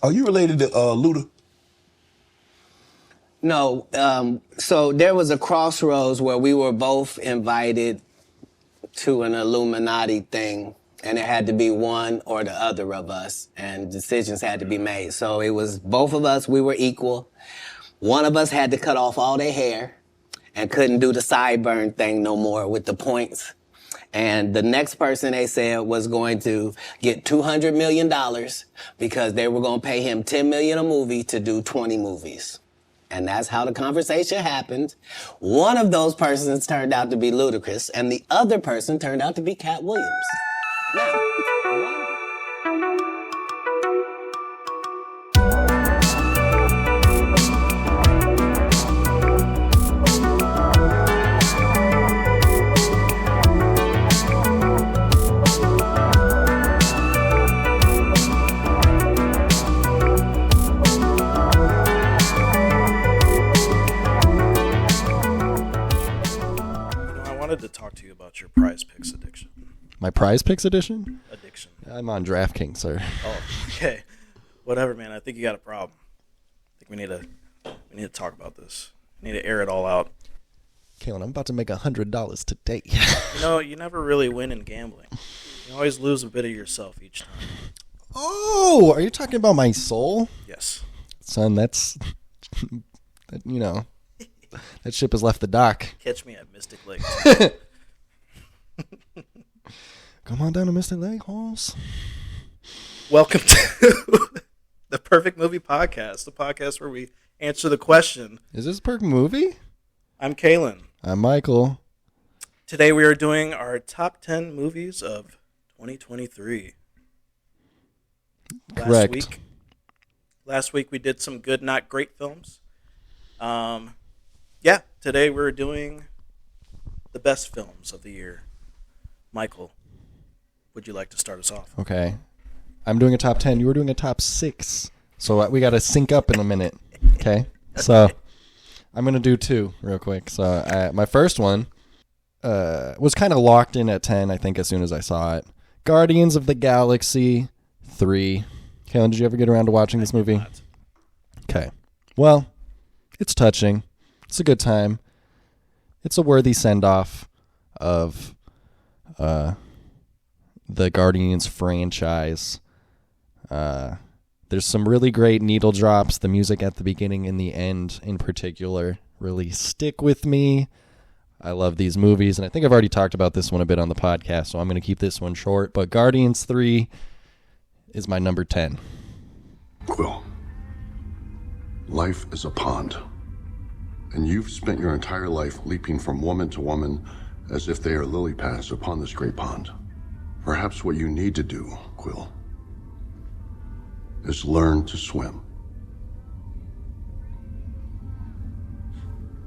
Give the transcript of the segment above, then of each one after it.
Are you related to Luda? No, so there was a crossroads where we were both invited to an Illuminati thing, and it had to be one or the other of us, and decisions had to be made. So it was both of us, we were equal. One of us had to cut off all their hair and couldn't do the sideburn thing no more with the points. And the next person, they said, was going to get $200 million because they were going to pay him $10 million a movie to do 20 movies. And that's how the conversation happened. One of those persons turned out to be Ludacris, and the other person turned out to be Cat Williams. Now, to talk to you about your Prize Picks addiction. My Prize Picks addiction? Addiction. I'm on DraftKings, sir. Oh, okay. Whatever, man. I think you got a problem. I think we need to talk about this. We need to air it all out. Kalen, I'm about to make $100 today. You know, you never really win in gambling. You always lose a bit of yourself each time. Oh, are you talking about my soul? Yes. Son, that's, you know, that ship has left the dock. Catch me at Mystic Lake. Come on down to Mystic Lake, Halls. Welcome to the Perfect Movie Podcast, the podcast where we answer the question. Is this a perfect movie? I'm Kalen. I'm Michael. Today we are doing our top 10 movies of 2023. Correct. Last week we did some good, not great films. Yeah, today we're doing the best films of the year. Michael, would you like to start us off? Okay. I'm doing a top 10. You were doing a top 6. So we got to sync up in a minute. Okay? So I'm going to do 2 real quick. So my first one was kind of locked in at 10, I think, as soon as I saw it. Guardians of the Galaxy 3. Kalen, did you ever get around to watching this movie? Okay. Well, it's touching. It's a good time. It's a worthy send-off of the Guardians franchise. There's some really great needle drops. The music at the beginning and the end in particular really stick with me. I love these movies, and I think I've already talked about this one a bit on the podcast, so I'm going to keep this one short. But Guardians 3 is my number 10. Quill, life is a pond. And you've spent your entire life leaping from woman to woman as if they are lily pads upon this great pond. Perhaps what you need to do, Quill, is learn to swim.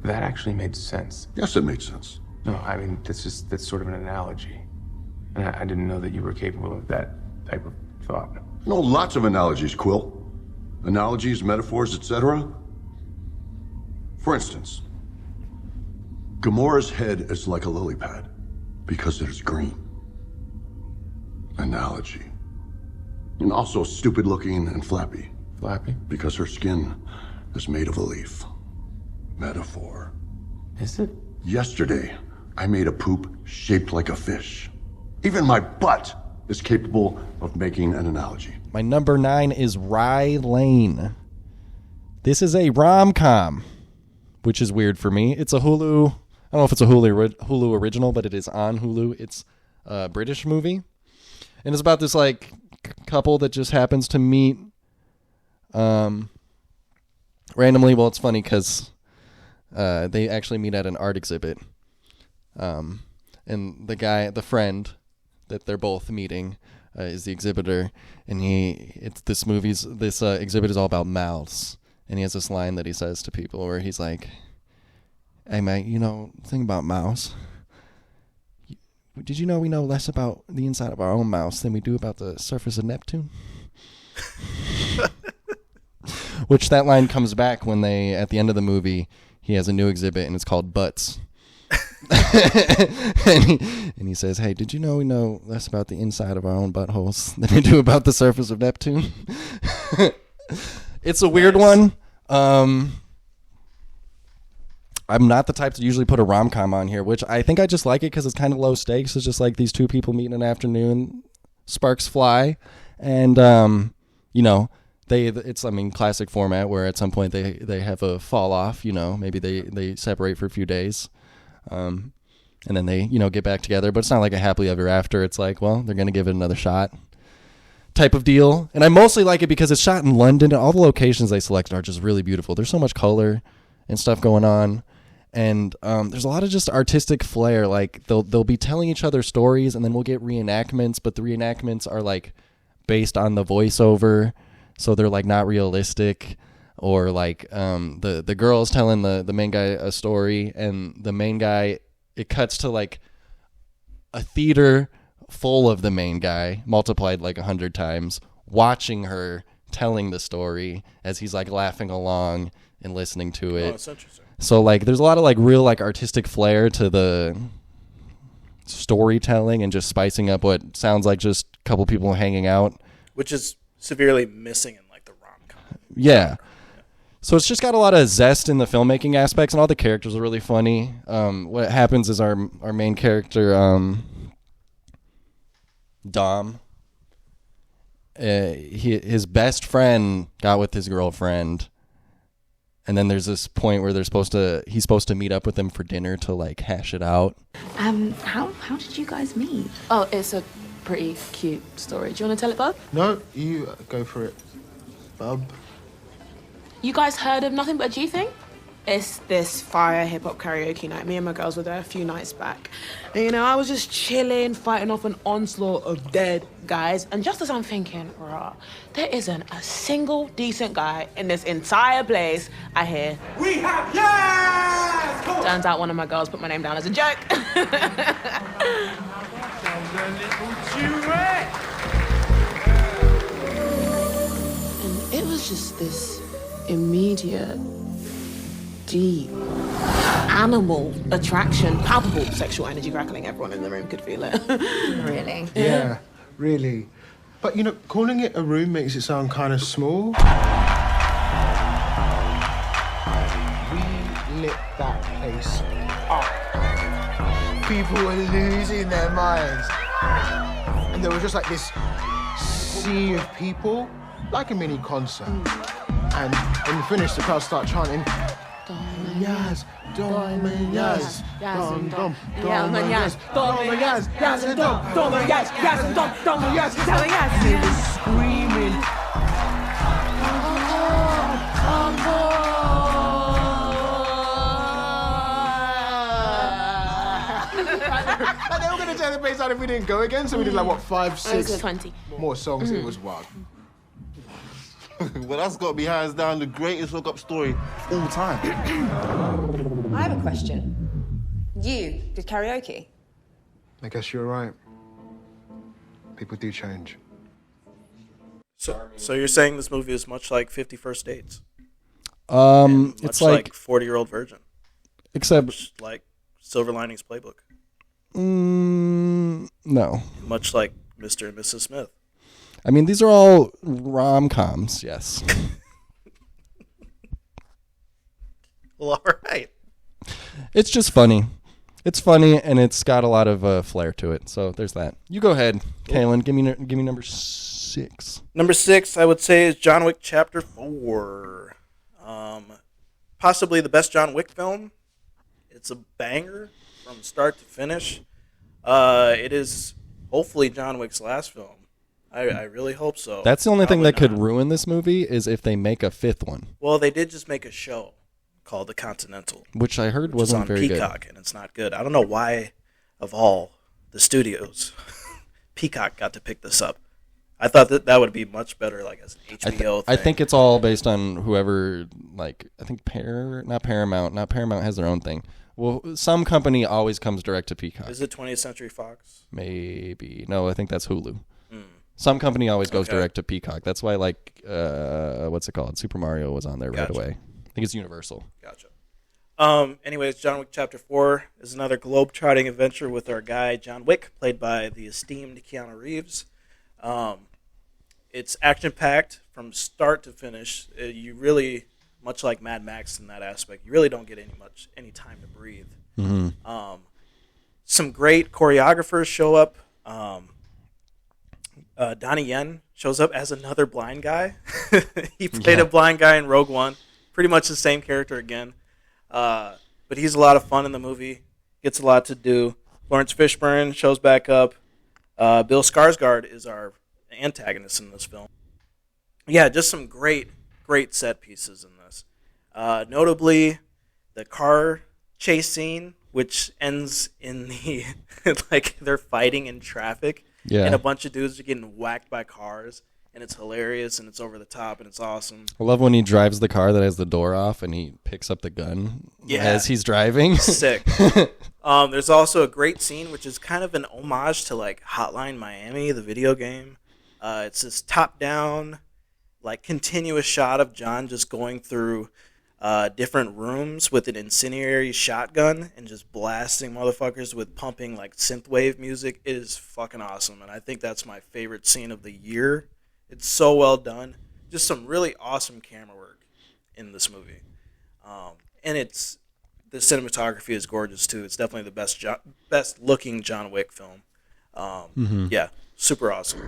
That actually made sense. Yes, it made sense. No, I mean, that's sort of an analogy. And I didn't know that you were capable of that type of thought. No, lots of analogies, Quill. Analogies, metaphors, etc. For instance, Gamora's head is like a lily pad because it is green. Analogy. And also stupid looking and flappy. Flappy? Because her skin is made of a leaf. Metaphor. Is it? Yesterday, I made a poop shaped like a fish. Even my butt is capable of making an analogy. My number 9 is Rye Lane. This is a rom-com, which is weird for me. It's a Hulu. I don't know if it's a Hulu original, but it is on Hulu. It's a British movie. And it's about this like couple that just happens to meet randomly. Well, it's funny because they actually meet at an art exhibit. And the friend that they're both meeting is the exhibitor. And this exhibit is all about mouths. And he has this line that he says to people where he's like, "Hey, mate, think about mouths. Did you know we know less about the inside of our own mouths than we do about the surface of Neptune?" Which that line comes back when at the end of the movie, he has a new exhibit and it's called Butts. and he says, "Hey, did you know we know less about the inside of our own buttholes than we do about the surface of Neptune?" It's a weird one. I'm not the type to usually put a rom-com on here, which I think I just like it because it's kind of low stakes. It's just like these two people meet in an afternoon, sparks fly, and it's classic format where at some point they have a fall off. Maybe they separate for a few days, and then they get back together. But it's not like a happily ever after. It's like, well, they're gonna give it another shot type of deal. And I mostly like it because it's shot in London and all the locations they selected are just really beautiful. There's so much color and stuff going on. And there's a lot of just artistic flair. Like they'll be telling each other stories, and then we'll get reenactments, but the reenactments are like based on the voiceover, so they're like not realistic. Or like the girl's telling the main guy a story, and the main guy, it cuts to like a theater full of the main guy multiplied like 100 times watching her telling the story as he's like laughing along and listening to it. Oh, that's interesting. So like there's a lot of like real like artistic flair to the storytelling and just spicing up what sounds like just a couple people hanging out, Which is severely missing in like the rom-com. yeah. So it's just got a lot of zest in the filmmaking aspects, and all the characters are really funny. What happens is our main character, Dom, his best friend got with his girlfriend, and then there's this point where he's supposed to meet up with them for dinner to like hash it out. How did you guys meet? Oh, it's a pretty cute story. Do you want to tell it, Bub? No, you go for it, bub. You guys heard of Nothing But a G Thing? It's this fire hip-hop karaoke night. Me and my girls were there a few nights back. And, I was just chilling, fighting off an onslaught of dead guys. And just as I'm thinking, rah, there isn't a single decent guy in this entire place, I hear, "We have yes!" Turns out one of my girls put my name down as a joke. And it was just this immediate, deep, animal attraction, palpable sexual energy crackling. Everyone in the room could feel it. Really? Yeah, really. But calling it a room makes it sound kind of small. We lit that place up. People were losing their minds. And there was just like this sea of people, like a mini concert. And when we finished, the crowd started chanting, Dominaz, Dominaz, Dom, Dom, Dominaz, Dominaz, Yaz and Dom, Dominaz, Yaz and Dom, Dominaz, Dominaz. They were screaming. They were going to tear the bass out if we didn't go again, so we did 5, 6 20 more songs. It was wild. Well, that's got to be hands down the greatest hookup story of all time. I have a question. You did karaoke? I guess you're right. People do change. So you're saying this movie is much like 50 First Dates? It's like 40-Year-Old Virgin. Except Much like Silver Linings Playbook. No. Much like Mr. and Mrs. Smith. I mean, these are all rom-coms, yes. Well, all right. It's just funny. It's funny, and it's got a lot of flair to it. So there's that. You go ahead, Kaylin. Give me number 6. Number 6, I would say, is John Wick Chapter 4. Possibly the best John Wick film. It's a banger from start to finish. It is hopefully John Wick's last film. I really hope so. That's the only thing that Probably could not. ruin this movie is if they make a 5th one, Well, they did just make a show called The Continental, which I heard which is wasn't on very Peacock, and it's not good. I don't know why, of all the studios, Peacock got to pick this up. I thought that would be much better, like as an HBO thing. I think it's all based on whoever, like, I think not Paramount has their own thing. Well, some company always comes direct to Peacock. Is it 20th Century Fox? Maybe. No, I think that's Hulu. Some company always goes Okay. direct to Peacock. That's why, like, what's it called? Super Mario was on there right Gotcha. away. I think it's Universal. Gotcha. Anyways, John Wick Chapter 4 is another globe-trotting adventure with our guy John Wick, played by the esteemed Keanu Reeves. It's action-packed, from start to finish. You really, much like Mad Max in that aspect, you really don't get any time to breathe. Mm-hmm. Some great choreographers show up. Donnie Yen shows up as another blind guy. He played a blind guy in Rogue One. Pretty much the same character again. But he's a lot of fun in the movie. Gets a lot to do. Lawrence Fishburne shows back up. Bill Skarsgård is our antagonist in this film. Yeah, just some great set pieces in this. Notably, the car chase scene, which ends in the like they're fighting in traffic, and a bunch of dudes are getting whacked by cars, and it's hilarious and it's over the top and it's awesome. I love when he drives the car that has the door off and he picks up the gun as he's driving. Sick. There's also a great scene which is kind of an homage to like Hotline Miami, the video game. It's this top-down, like continuous shot of John just going through different rooms with an incendiary shotgun and just blasting motherfuckers with pumping like synthwave music. It is fucking awesome, and I think that's my favorite scene of the year. It's so well done. Just some really awesome camera work in this movie, and the cinematography is gorgeous too. It's definitely the best looking John Wick film. Yeah, super awesome.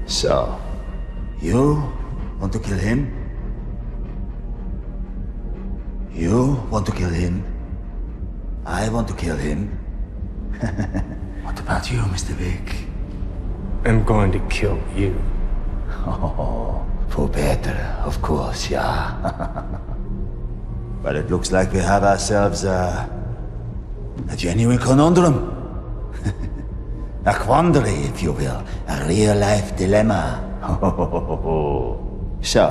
So, you want to kill him? You want to kill him? I want to kill him. What about you, Mr. Vic? I'm going to kill you. Oh, for better, of course, yeah. But it looks like we have ourselves a genuine conundrum. A quandary, if you will. A real-life dilemma. So,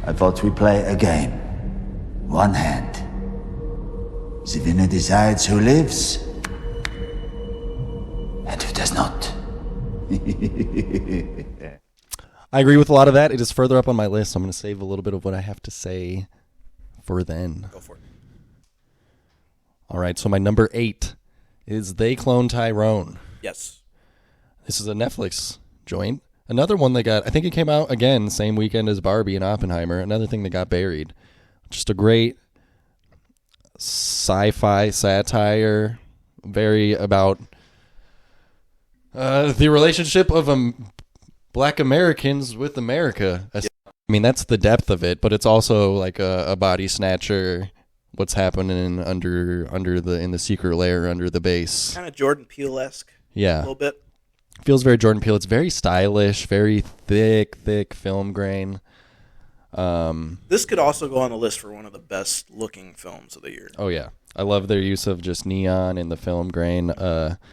I thought we play a game. One hand. The winner decides who lives and who does not. I agree with a lot of that. It is further up on my list, so I'm going to save a little bit of what I have to say for then. Go for it. All right, so my number 8 is They Clone Tyrone. Yes. This is a Netflix joint. Another one that got, I think it came out again same weekend as Barbie and Oppenheimer. Another thing that got buried. Just a great sci-fi satire, very about the relationship of Black Americans with America. I mean, that's the depth of it, but it's also like a body snatcher. What's happening in the secret lair under the base? Kind of Jordan Peele-esque. Yeah, a little bit. Feels very Jordan Peele. It's very stylish, very thick film grain. This could also go on the list for one of the best looking films of the year. Oh yeah, I love their use of just neon in the film grain.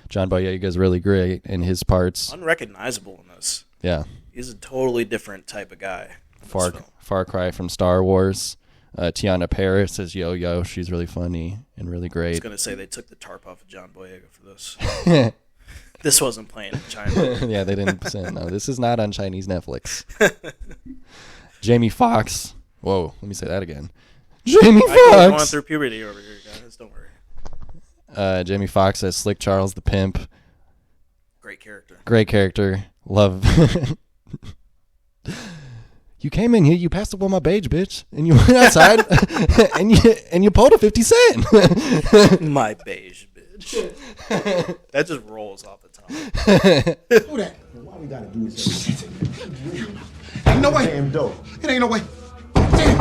John Boyega is really great in his parts. Unrecognizable in this. Yeah, he's a totally different type of guy. Far cry from Star Wars. Tiana Paris as Yo-Yo. She's really funny and really great. I was going to say they took the tarp off of John Boyega for this. This wasn't playing in China. Yeah, they didn't send. No, this is not on Chinese Netflix. Jamie Foxx. Whoa, let me say that again. Jamie Foxx. I'm going through puberty over here, guys. Don't worry. Jamie Foxx as Slick Charles the Pimp. Great character. Great character. Love. You came in here, you passed up on my beige, bitch, and you went outside, and you pulled a 50 cent. My beige, bitch. That just rolls off the tongue. Who that? Why we gotta do this? Ain't no way. Damn dope. It ain't no way. Damn.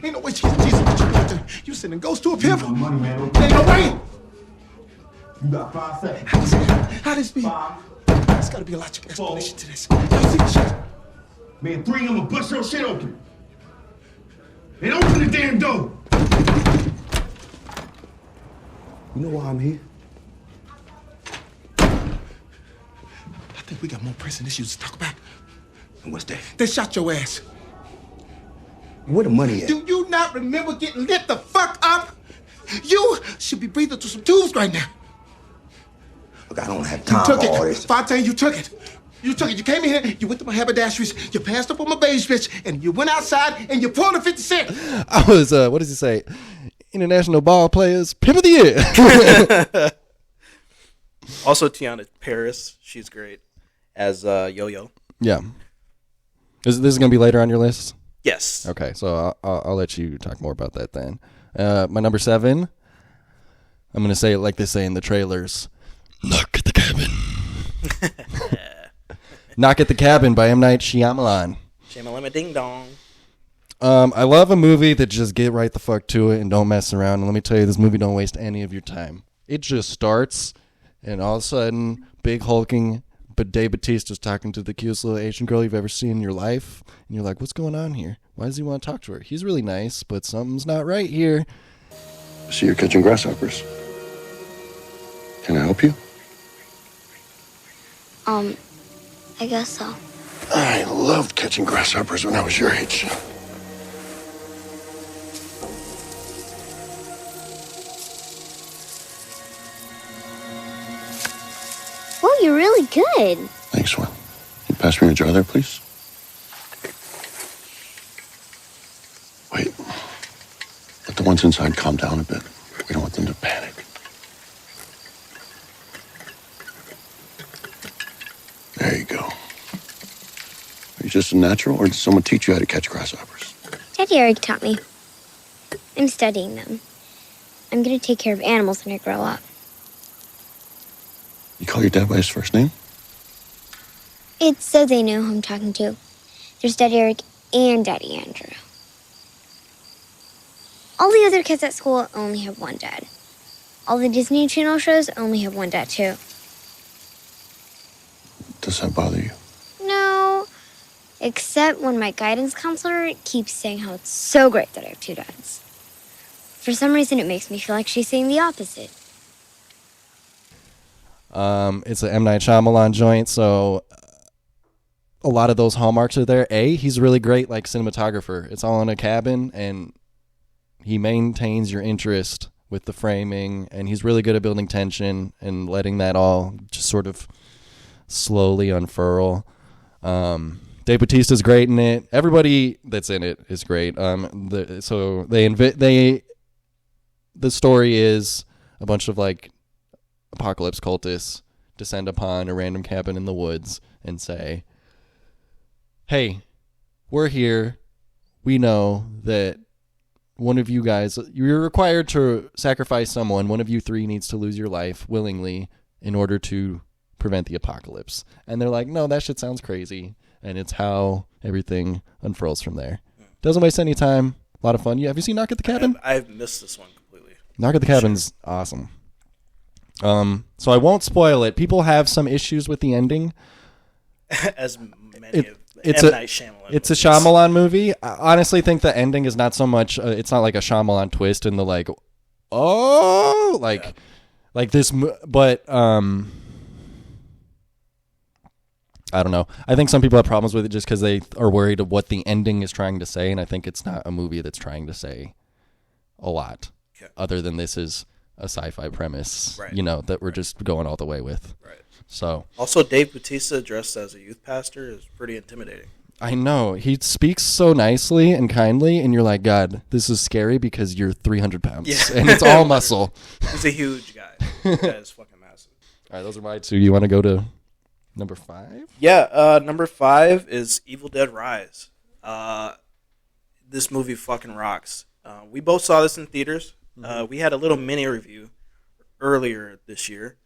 Ain't no way. Jesus. You sending ghosts to a pimp? Money, man. Ain't no way. You got 5 seconds. How this be? There's gotta be a logical explanation to this. You see the shit? Man, 3 of them will bust your shit open. And open the damn door. You know why I'm here? I think we got more pressing issues to talk about. And what's that? They shot your ass. Where the money at? Do you not remember getting lit the fuck up? You should be breathing through some tubes right now. Look, I don't have time for all this. Fontaine, you took it. You took it. You came in here, you went to my haberdasheries, you passed up on my beige bitch, and you went outside and you pulled a 50 cent. I was, what does he say? International Ball Players Pimp of the Year. Also, Tiana Paris, she's great as Yo-Yo. Yeah. This is going to be later on your list? Yes. Okay, so I'll let you talk more about that then. My number 7, I'm going to say it like they say in the trailers. Knock at the Cabin. Knock at the Cabin by M. Night Shyamalan. Shyamalama Ding Dong. I love a movie that just get right the fuck to it and don't mess around. And let me tell you, this movie don't waste any of your time. It just starts, and all of a sudden, big hulking, but Dave Bautista's talking to the cutest little Asian girl you've ever seen in your life. And you're like, what's going on here? Why does he want to talk to her? He's really nice, but something's not right here. See, you're catching grasshoppers. Can I help you? I guess so. I loved catching grasshoppers when I was your age. Well, you're really good. Thanks, Will. Can you pass me a jar there, please? Wait. Let the ones inside calm down a bit. We don't want them to panic. There you go. Are you just a natural, or did someone teach you how to catch grasshoppers? Daddy Eric taught me. I'm studying them. I'm gonna take care of animals when I grow up. You call your dad by his first name? It's so they know who I'm talking to. There's Daddy Eric and Daddy Andrew. All the other kids at school only have one dad. All the Disney Channel shows only have one dad, too. Does that bother you? No, except when my guidance counselor keeps saying how it's so great that I have 2 dads. For some reason, it makes me feel like she's saying the opposite. It's an M. Night Shyamalan joint, so a lot of those hallmarks are there. He's really great, like cinematographer. It's all in a cabin, and he maintains your interest with the framing, and he's really good at building tension and letting that all just sort of slowly unfurl. Dave Bautista's great in it. Everybody that's in it is great. The story is a bunch of like apocalypse cultists descend upon a random cabin in the woods and say, hey, we're here. We know that one of you guys, you're required to sacrifice someone. One of you 3 needs to lose your life willingly in order to prevent the apocalypse. And they're like, no, that shit sounds crazy. And it's how everything unfurls from there. Doesn't waste any time. A lot of fun. Have you seen Knock at the Cabin? I've missed this one completely. Knock at the Cabin's awesome. So I won't spoil it. People have some issues with the ending. As many of it's M. a Night Shyamalan it's a movies. Shyamalan movie. I honestly think the ending is not so much. It's not like a Shyamalan twist in the like, oh, like this. But I don't know. I think some people have problems with it just because they are worried of what the ending is trying to say, and I think it's not a movie that's trying to say a lot, other than this is a sci-fi premise, Right. That we're just going all the way with. Right. So Also, Dave Bautista dressed as a youth pastor is pretty intimidating. I know he speaks so nicely and kindly, and you're like, God, this is scary because you're 300 pounds, and it's all muscle. He's a huge guy. That guy is fucking massive. All right, those are my 2. You want to go to number 5? Yeah, number 5 is Evil Dead Rise. This movie fucking rocks. We both saw this in theaters. We had a little mini review earlier this year.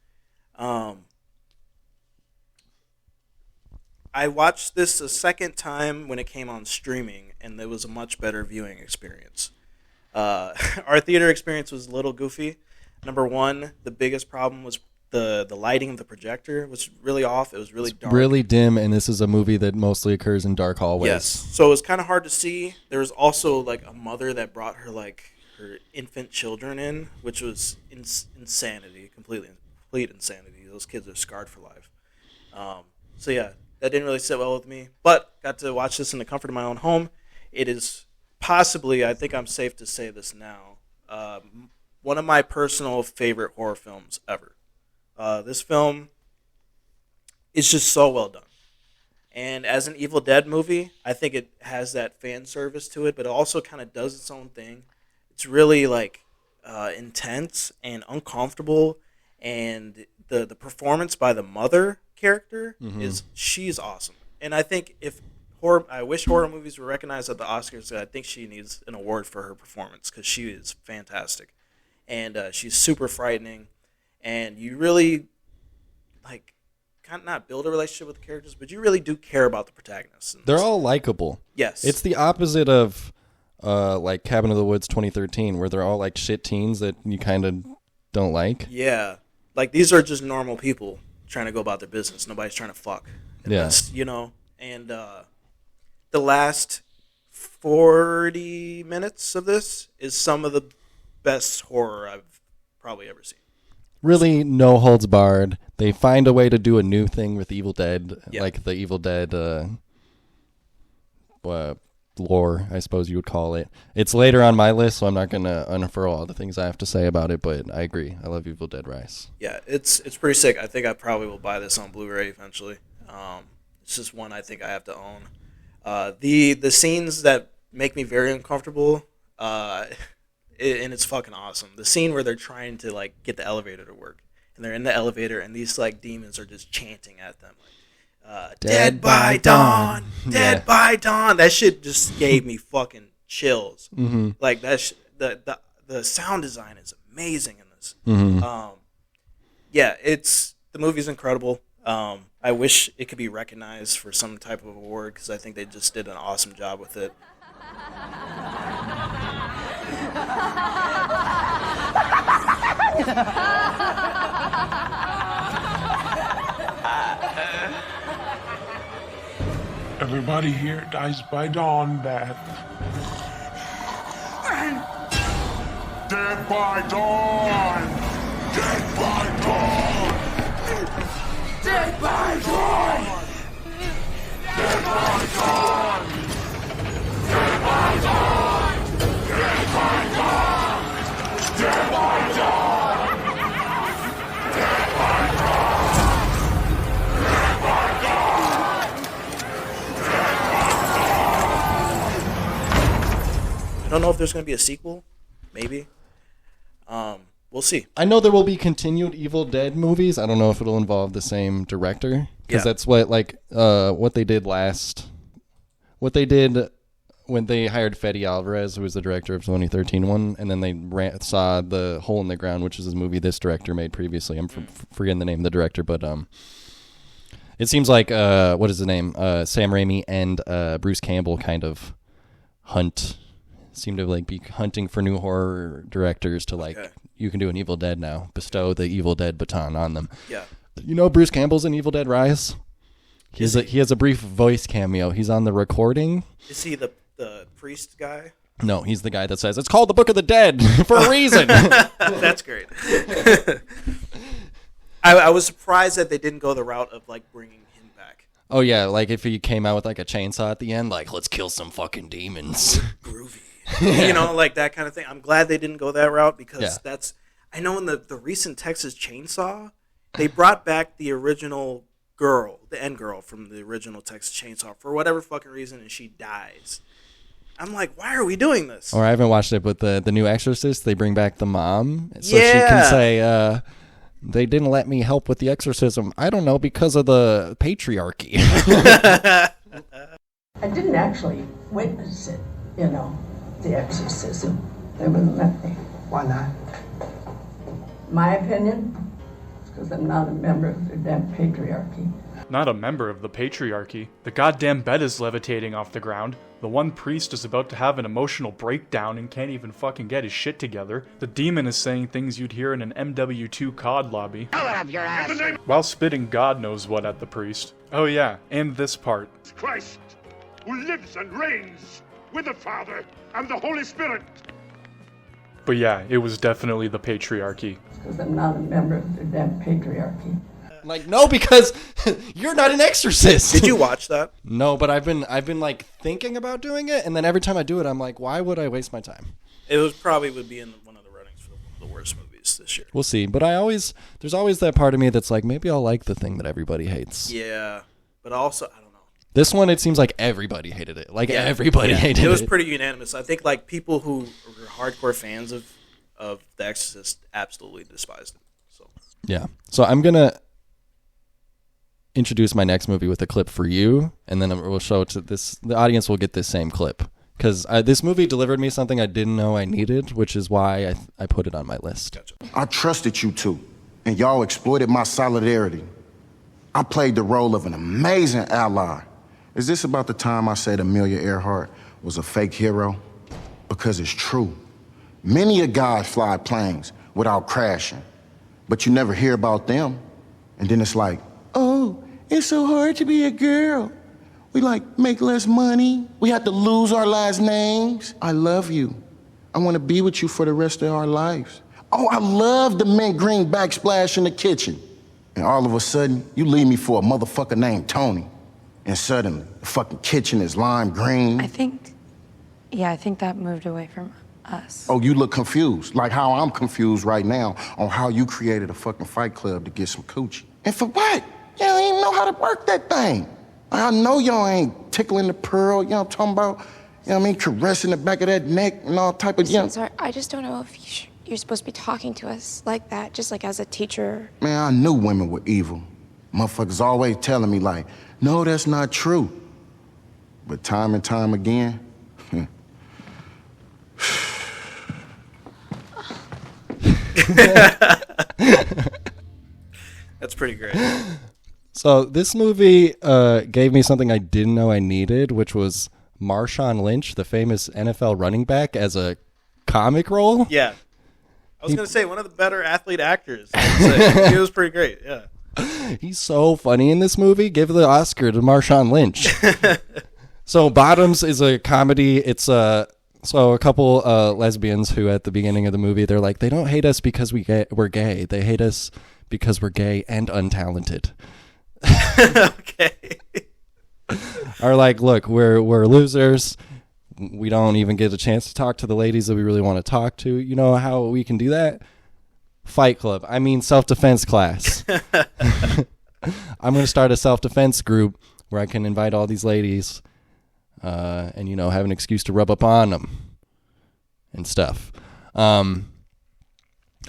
I watched this a second time when it came on streaming, and it was a much better viewing experience. Our theater experience was a little goofy. Number 1, the biggest problem was the lighting of the projector was really off. It was really dark. Really dim, and this is a movie that mostly occurs in dark hallways. Yes, so it was kind of hard to see. There was also like a mother that brought her infant children in, which was insanity, complete insanity. Those kids are scarred for life. So yeah, that didn't really sit well with me. But got to watch this in the comfort of my own home. It is possibly, I think I'm safe to say this now, one of my personal favorite horror films ever. This film is just so well done. And as an Evil Dead movie, I think it has that fan service to it, but it also kind of does its own thing. It's really intense and uncomfortable, and the performance by the mother character she's awesome. And I think I wish horror movies were recognized at the Oscars. I think she needs an award for her performance because she is fantastic, and she's super frightening. And you really like kind of not build a relationship with the characters, but you really do care about the protagonists. They're all likable. Yes, it's the opposite of like Cabin in the Woods 2013, where they're all like shit teens that you kind of don't like. Yeah, like these are just normal people trying to go about their business. Nobody's trying to fuck. Yes, you know, and the last 40 minutes of this is some of the best horror I've probably ever seen. Really, no holds barred. They find a way to do a new thing with Evil Dead, like the Evil Dead lore, I suppose you would call it. It's later on my list, so I'm not going to unfurl all the things I have to say about it, but I agree. I love Evil Dead Rise. Yeah, it's pretty sick. I think I probably will buy this on Blu-ray eventually. It's just one I think I have to own. The scenes that make me very uncomfortable, and it's fucking awesome. The scene where they're trying to like get the elevator to work, and they're in the elevator, and these like demons are just chanting at them, like "Dead by dawn, dead by dawn." That shit just gave me fucking chills. Mm-hmm. Like that, the sound design is amazing in this. Mm-hmm. Yeah, the movie's incredible. I wish it could be recognized for some type of award because I think they just did an awesome job with it. Everybody here dies by dawn, Beth. Dead by dawn! Dead by dawn! Dead by dawn! Dead by dawn! Dead by dawn! Dead by dawn! Dead by dawn! Dead by dawn! Dead by dawn! I don't know if there's going to be a sequel. Maybe. We'll see. I know there will be continued Evil Dead movies. I don't know if it'll involve the same director because that's what what they did what they did when they hired Fede Alvarez, who was the director of the 2013 one, and then they saw The Hole in the Ground, which is his movie this director made previously. I'm forgetting the name of the director, but it seems like what is the name? Sam Raimi and Bruce Campbell kind of seem to like be hunting for new horror directors to like. Okay. You can do an Evil Dead now. Bestow the Evil Dead baton on them. Yeah. You know Bruce Campbell's in Evil Dead Rise? He has a brief voice cameo. He's on the recording. Is he the priest guy? No, he's the guy that says, it's called the Book of the Dead for a reason. That's great. I was surprised that they didn't go the route of like bringing him back. Oh, yeah. Like if he came out with like a chainsaw at the end, like, let's kill some fucking demons. Groovy. You know, like that kind of thing. I'm glad they didn't go that route because I know in the recent Texas Chainsaw, they brought back the original girl, the end girl from the original Texas Chainsaw for whatever fucking reason, and she dies. I'm like, why are we doing this? Or I haven't watched it, but the new Exorcist, they bring back the mom so she can say, they didn't let me help with the exorcism. I don't know, because of the patriarchy. I didn't actually witness it, the exorcism. They wouldn't let me. Why not? My opinion, it's because I'm not a member of the damn patriarchy. Not a member of the patriarchy. The goddamn bed is levitating off the ground. The one priest is about to have an emotional breakdown and can't even fucking get his shit together. The demon is saying things you'd hear in an MW2 COD lobby. Up your ass. While spitting God knows what at the priest. Oh yeah, and this part. Christ, who lives and reigns with the Father and the Holy Spirit. But yeah, it was definitely the patriarchy. It's because I'm not a member of the damn patriarchy. Like, no, because you're not an exorcist. Did you watch that? No, but I've been like thinking about doing it, and then every time I do it, I'm like, why would I waste my time? It would be in one of the runnings for the worst movies this year. We'll see. But there's always that part of me that's like, maybe I'll like the thing that everybody hates. Yeah, but also, I don't know. This one, it seems like everybody hated it. Like, everybody hated it. It was pretty unanimous. I think, like, people who were hardcore fans of The Exorcist absolutely despised it. So Yeah. So I'm going to introduce my next movie with a clip for you, and then we'll show it to this. The audience will get this same clip. Because this movie delivered me something I didn't know I needed, which is why I put it on my list. Gotcha. I trusted you two, and y'all exploited my solidarity. I played the role of an amazing ally. Is this about the time I said Amelia Earhart was a fake hero? Because it's true. Many a guys fly planes without crashing, but you never hear about them. And then it's like, oh, it's so hard to be a girl. We make less money. We have to lose our last names. I love you. I want to be with you for the rest of our lives. Oh, I love the mint green backsplash in the kitchen. And all of a sudden, you leave me for a motherfucker named Tony. And suddenly, the fucking kitchen is lime green. I think that moved away from us. Oh, you look confused, like how I'm confused right now on how you created a fucking fight club to get some coochie. And for what? You don't even know how to work that thing. I know y'all ain't tickling the pearl, you know what I'm talking about? You know what I mean? Caressing the back of that neck and all type of, you know. Sorry, I just don't know if you're supposed to be talking to us like that, just like as a teacher. Man, I knew women were evil. Motherfuckers always telling me like, no, that's not true. But time and time again, That's pretty great. So this movie gave me something I didn't know I needed, which was Marshawn Lynch, the famous NFL running back, as a comic role. Yeah. I was going to say, one of the better athlete actors. He was pretty great, yeah. He's so funny in this movie. Give the Oscar to Marshawn Lynch. So Bottoms is a comedy. It's so a couple lesbians who at the beginning of the movie, they're like, they don't hate us because we're gay. They hate us because we're gay and untalented. Okay. Are like, look, we're losers. We don't even get a chance to talk to the ladies that we really want to talk to. You know how we can do that? Fight club. I mean, self-defense class. I'm going to start a self-defense group where I can invite all these ladies and, you know, have an excuse to rub up on them and stuff.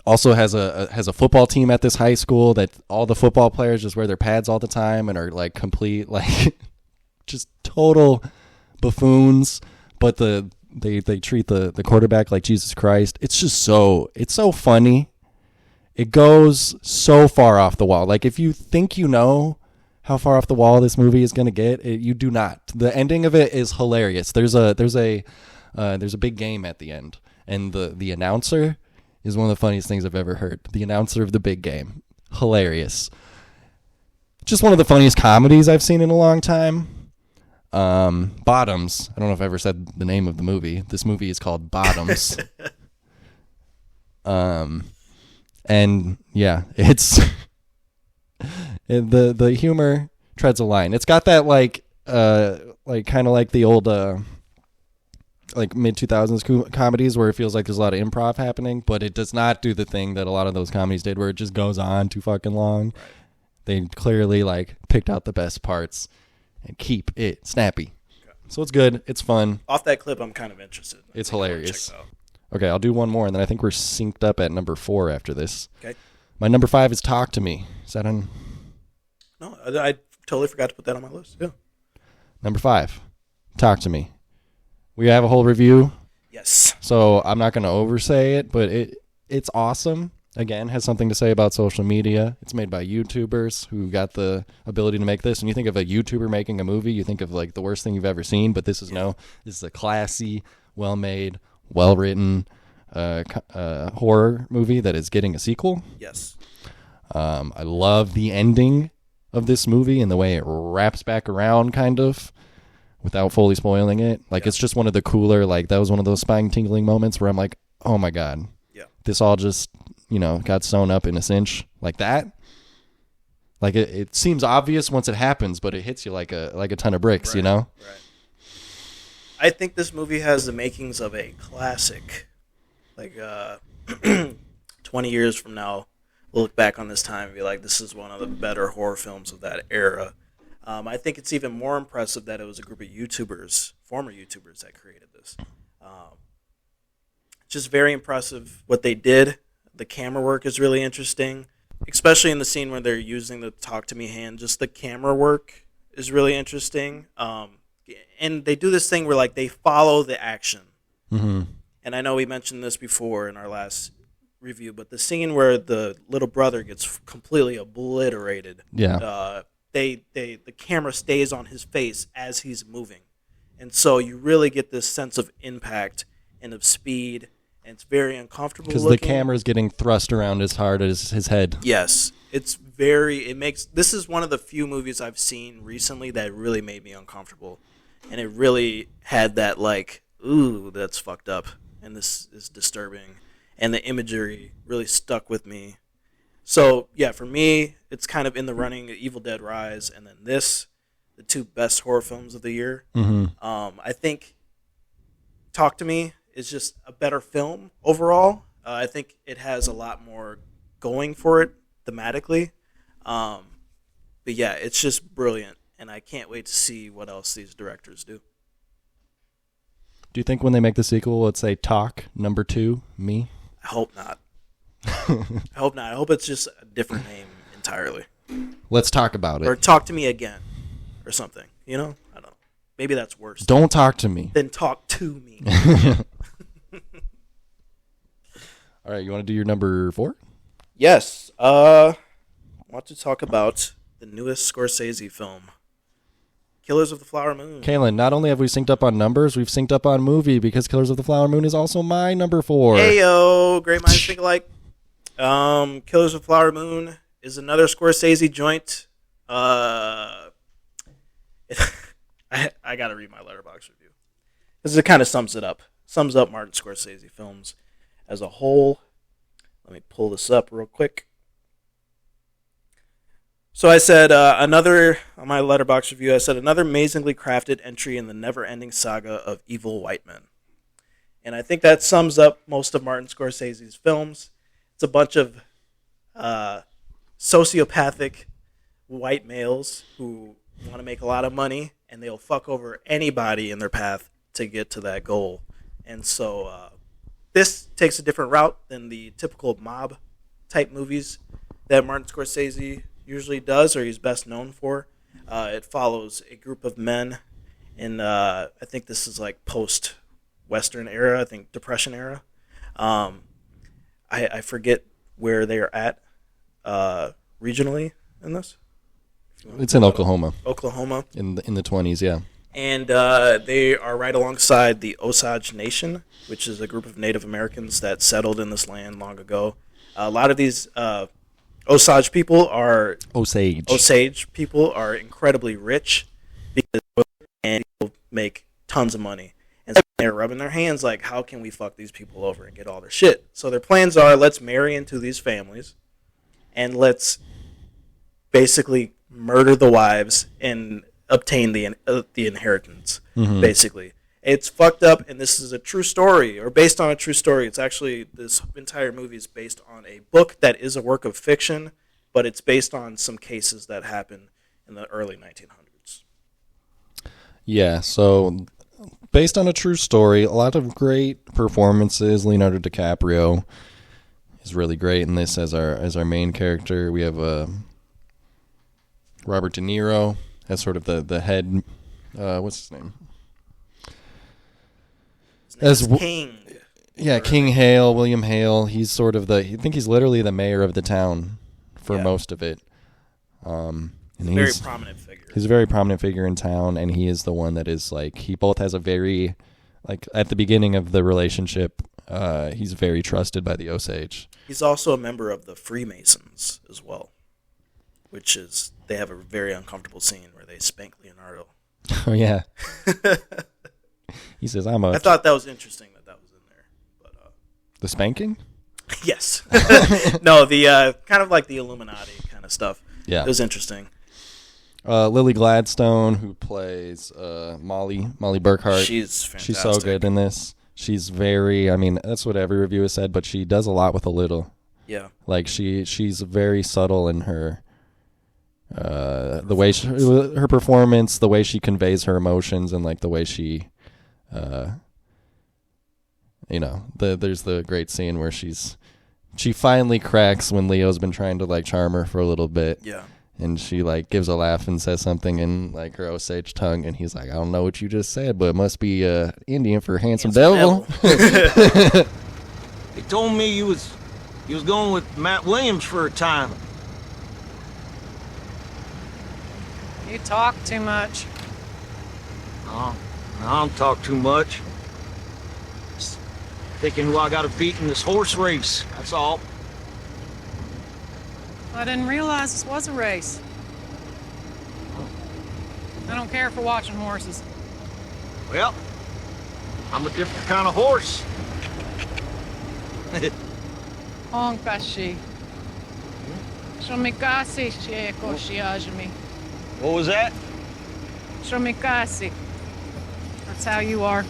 Also has a football team at this high school that all the football players just wear their pads all the time and are like complete, like just total buffoons. But they treat the quarterback like Jesus Christ. It's just it's so funny. It goes so far off the wall. Like if you think you know how far off the wall this movie is going to get, you do not. The ending of it is hilarious. There's a big game at the end, and the announcer is one of the funniest things I've ever heard. The announcer of the big game. Hilarious. Just one of the funniest comedies I've seen in a long time. Bottoms. I don't know if I ever said the name of the movie. This movie is called Bottoms. And yeah, it's the humor treads a line. It's got that like kind of like the old like mid-2000s comedies where it feels like there's a lot of improv happening, but it does not do the thing that a lot of those comedies did where it just goes on too fucking long. Right. They clearly like picked out the best parts and keep it snappy. Okay. So it's good. It's fun. Off that clip, I'm kind of interested. It's hilarious. Okay, I'll do one more, and then I think we're synced up at number 4 after this. Okay. My number 5 is Talk to Me. Is that on? No, I totally forgot to put that on my list. Yeah. Number 5, Talk to Me. We have a whole review. Yes. So I'm not going to oversay it, but it's awesome. Again, has something to say about social media. It's made by YouTubers who got the ability to make this. And you think of a YouTuber making a movie, you think of like the worst thing you've ever seen, but this is this is a classy, well-made, well-written horror movie that is getting a sequel. Yes. I love the ending of this movie and the way it wraps back around, kind of, without fully spoiling it. Like, it's just one of the cooler, like, that was one of those spine-tingling moments where I'm like, oh my God. Yeah. This all just, got sewn up in a cinch like that. Like, it seems obvious once it happens, but it hits you like a ton of bricks, Right. Right. I think this movie has the makings of a classic. Like 20 years from now, we'll look back on this time and be like, this is one of the better horror films of that era. I think it's even more impressive that it was a group of YouTubers, former YouTubers, that created this. Just very impressive what they did. The camera work is really interesting. especially in the scene where they're using the talk to me hand, just the camera work is really interesting. And they do this thing where like they follow the action. Mm-hmm. And I know we mentioned this before in our last review, but the scene where the little brother gets completely obliterated. Yeah. The camera stays on his face as he's moving. And so you really get this sense of impact and of speed, and it's very uncomfortable Because looking. the camera's getting thrust around as hard as his head. Yes. This is one of the few movies I've seen recently that really made me uncomfortable. And it really had that like, ooh, that's fucked up. And this is disturbing. And the imagery really stuck with me. So, yeah, for me, it's kind of in the running, Evil Dead Rise, and then this, the two best horror films of the year. Mm-hmm. I think Talk to Me is just a better film overall. I think it has a lot more going for it thematically. But yeah, it's just brilliant, and I can't wait to see what else these directors do. Do you think when they make the sequel, let's say Talk number 2, Me? I hope not. I hope not. I hope it's just a different name entirely. Let's talk about it. Or Talk to Me Again or something. You know? I don't know. Maybe that's worse. Don't talk to me. Then talk to me. All right, you want to do your number 4? Yes. I want to talk about the newest Scorsese film, Killers of the Flower Moon. Kaylin, not only have we synced up on numbers, we've synced up on movie because Killers of the Flower Moon is also my number 4. Heyo, great minds think alike. Killers of the Flower Moon is another Scorsese joint. I gotta read my Letterboxd review because it kind of sums up Martin Scorsese films as a whole. Let me pull this up real quick. So I said on my Letterboxd review, I said another amazingly crafted entry in the never-ending saga of evil white men. And I think that sums up most of Martin Scorsese's films. It's a bunch of sociopathic white males who want to make a lot of money, and they'll fuck over anybody in their path to get to that goal. And so this takes a different route than the typical mob-type movies that Martin Scorsese usually does, or he's best known for. It follows a group of men in, I think this is like post-Western era, I think Depression era. I forget where they are at regionally in this. It's in Oklahoma. Oklahoma. In the 20s, yeah. And they are right alongside the Osage Nation, which is a group of Native Americans that settled in this land long ago. A lot of these Osage people are incredibly rich because and people make tons of money. And so they're rubbing their hands like, how can we fuck these people over and get all their shit? So their plans are, let's marry into these families and let's basically murder the wives and obtain the inheritance, basically. It's fucked up, and this is a true story, or based on a true story. It's actually, this entire movie is based on a book that is a work of fiction, but it's based on some cases that happened in the early 1900s. Yeah, so based on a true story, a lot of great performances. Leonardo DiCaprio is really great in this as our main character. We have Robert De Niro as sort of the head. What's his name? His name is King. Yeah, King Hale, William Hale. He's sort of I think he's literally the mayor of the town for most of it. And he's a very prominent figure. He's a very prominent figure in town, and he is the one that is like, he both has a very, like at the beginning of the relationship, he's very trusted by the Osage. He's also a member of the Freemasons as well, which is, they have a very uncomfortable scene where they spank Leonardo. Oh, yeah. He says, I thought that was interesting that was in there. But the spanking? Yes. No, the kind of like the Illuminati kind of stuff. Yeah. It was interesting. Lily Gladstone, who plays Molly Burkhart. She's fantastic. She's so good in this. She's very, I mean, that's what every review has said, but she does a lot with a little. Yeah. Like she's very subtle in her the way her performance, the way she conveys her emotions, and like the way she there's the great scene where she's she finally cracks when Leo's been trying to like charm her for a little bit. Yeah. And she like gives a laugh and says something in like her Osage tongue, and he's like, I don't know what you just said, but it must be Indian for handsome devil. They told me you was going with Matt Williams for a time. You talk too much. Oh, I don't talk too much. Just thinking who I got to beat in this horse race, that's all. I didn't realize this was a race. I don't care for watching horses. Well, I'm a different kind of horse. Onkashi. Shomikasi shieko shiajimi. What was that? Shomikasi. That's how you are.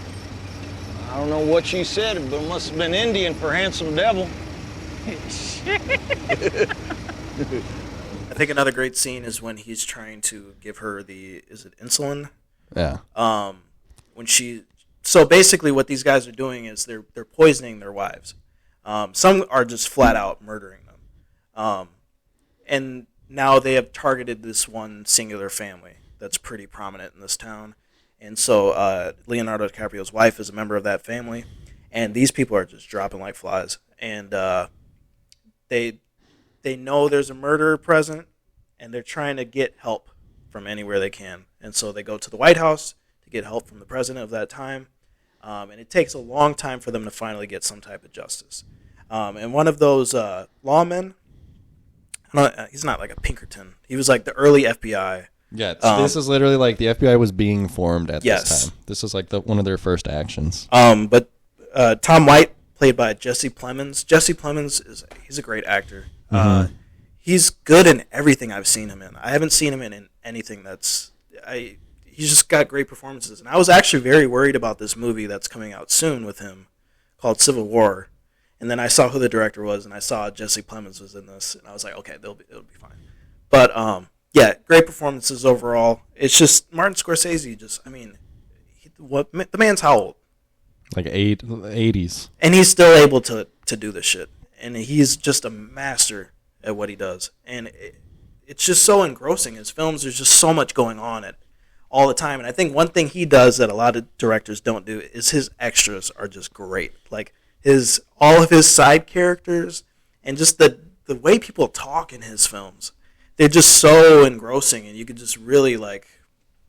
I don't know what she said, but it must have been Indian for handsome devil. I think another great scene is when he's trying to give her is it insulin? Yeah. So basically what these guys are doing is they're poisoning their wives. Some are just flat out murdering them. And now they have targeted this one singular family that's pretty prominent in this town. And so Leonardo DiCaprio's wife is a member of that family, and these people are just dropping like flies. And they know there's a murderer present, and they're trying to get help from anywhere they can. And so they go to the White House to get help from the president of that time. And it takes a long time for them to finally get some type of justice. And one of those lawmen, he's not like a Pinkerton. He was like the early FBI. Yeah, this is literally like the FBI was being formed at Yes. this time. This is like one of their first actions. But Tom White, played by Jesse Plemons. Jesse Plemons he's a great actor. He's good in everything I've seen him in. I haven't seen him in anything he's just got great performances. And I was actually very worried about this movie that's coming out soon with him called Civil War. And then I saw who the director was, and I saw Jesse Plemons was in this, and I was like, okay, it'll be fine. But yeah, great performances overall. It's just Martin Scorsese. The man's how old? Like 80s. And he's still able to do this shit. And he's just a master at what he does. And it's just so engrossing. His films, there's just so much going on all the time. And I think one thing he does that a lot of directors don't do is his extras are just great. Like all of his side characters and just the way people talk in his films. They're just so engrossing, and you could just really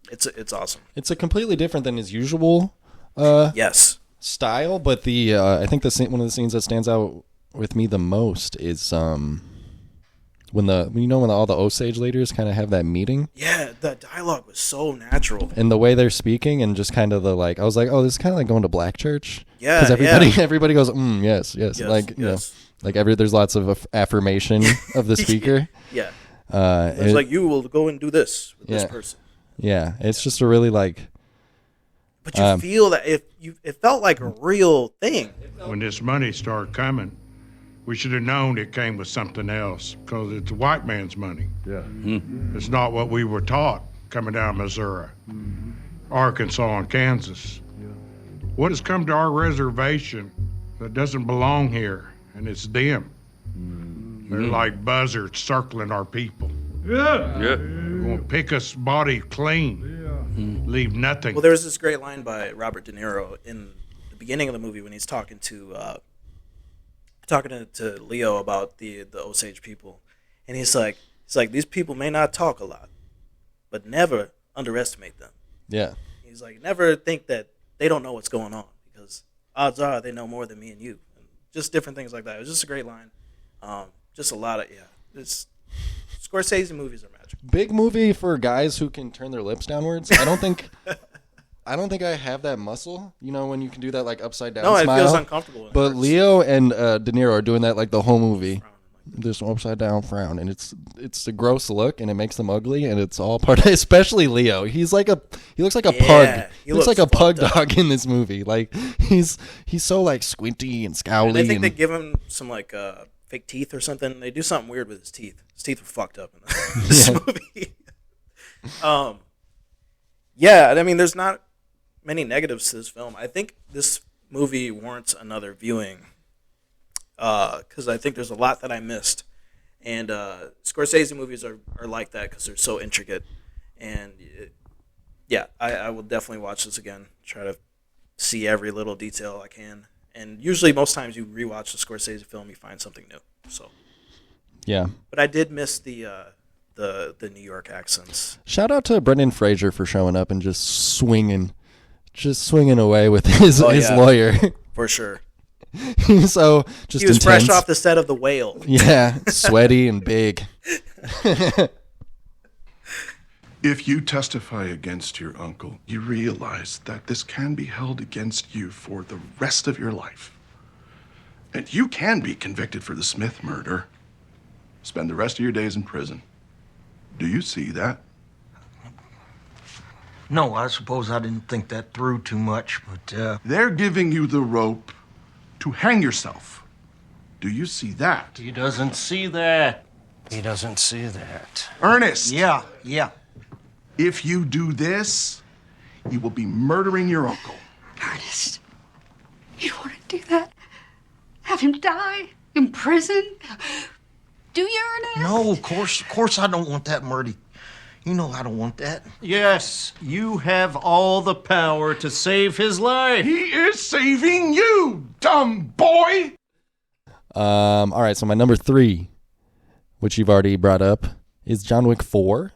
it's awesome. It's a completely different than his usual yes style, but I think one of the scenes that stands out with me the most is when all the Osage leaders kind of have that meeting. Yeah, the dialogue was so natural, and the way they're speaking, and just kind of I was like, oh, this is kind of like going to black church. Yeah, because everybody goes, yes, yes, like yes. There's lots of affirmation of the speaker. Yeah. It's like, you will go and do this with this person. Yeah, it's just a really But you feel that it felt like a real thing. When this money started coming, we should have known it came with something else, because it's a white man's money. Yeah. It's not what we were taught coming down Missouri, Arkansas, and Kansas. What has come to our reservation that doesn't belong here, and it's them. They're like buzzards circling our people. Yeah. They're going to pick us body clean, leave nothing. Well, there was this great line by Robert De Niro in the beginning of the movie when he's talking to Leo about the Osage people, and he's like, these people may not talk a lot, but never underestimate them. Yeah. He's like, never think that they don't know what's going on, because odds are they know more than me and you. And just different things like that. It was just a great line. Just a lot of Scorsese movies are magic. Big movie for guys who can turn their lips downwards. I don't think I have that muscle. When you can do that upside down smile. No, it feels uncomfortable. But Leo and De Niro are doing that the whole movie. This upside down frown, and it's a gross look, and it makes them ugly, and it's all part. Especially Leo, he looks like a pug. He looks like a pug dog in this movie. He's so squinty and scowly. And I think they give him some fake teeth or something. They do something weird with his teeth. His teeth were fucked up in this movie. Yeah, I mean, there's not many negatives to this film. I think this movie warrants another viewing. because I think there's a lot that I missed. And Scorsese movies are like that because they're so intricate. And I will definitely watch this again. Try to see every little detail I can. And usually, most times you rewatch the Scorsese film, you find something new. So, yeah. But I did miss the New York accents. Shout out to Brendan Fraser for showing up and just swinging away with his lawyer. For sure. He's so just he was intense. fresh off the set of The Whale. Yeah, sweaty and big. If you testify against your uncle, you realize that this can be held against you for the rest of your life. And you can be convicted for the Smith murder. Spend the rest of your days in prison. Do you see that? No, I suppose I didn't think that through too much, but, They're giving you the rope to hang yourself. Do you see that? He doesn't see that. He doesn't see that. Ernest! Yeah. If you do this, you will be murdering your uncle. Ernest, you don't want to do that? Have him die in prison? Do you, Ernest? No, of course I don't want that, Murdy. You know I don't want that. Yes, you have all the power to save his life. He is saving you, dumb boy! All right, so my number 3, which you've already brought up, is John Wick 4.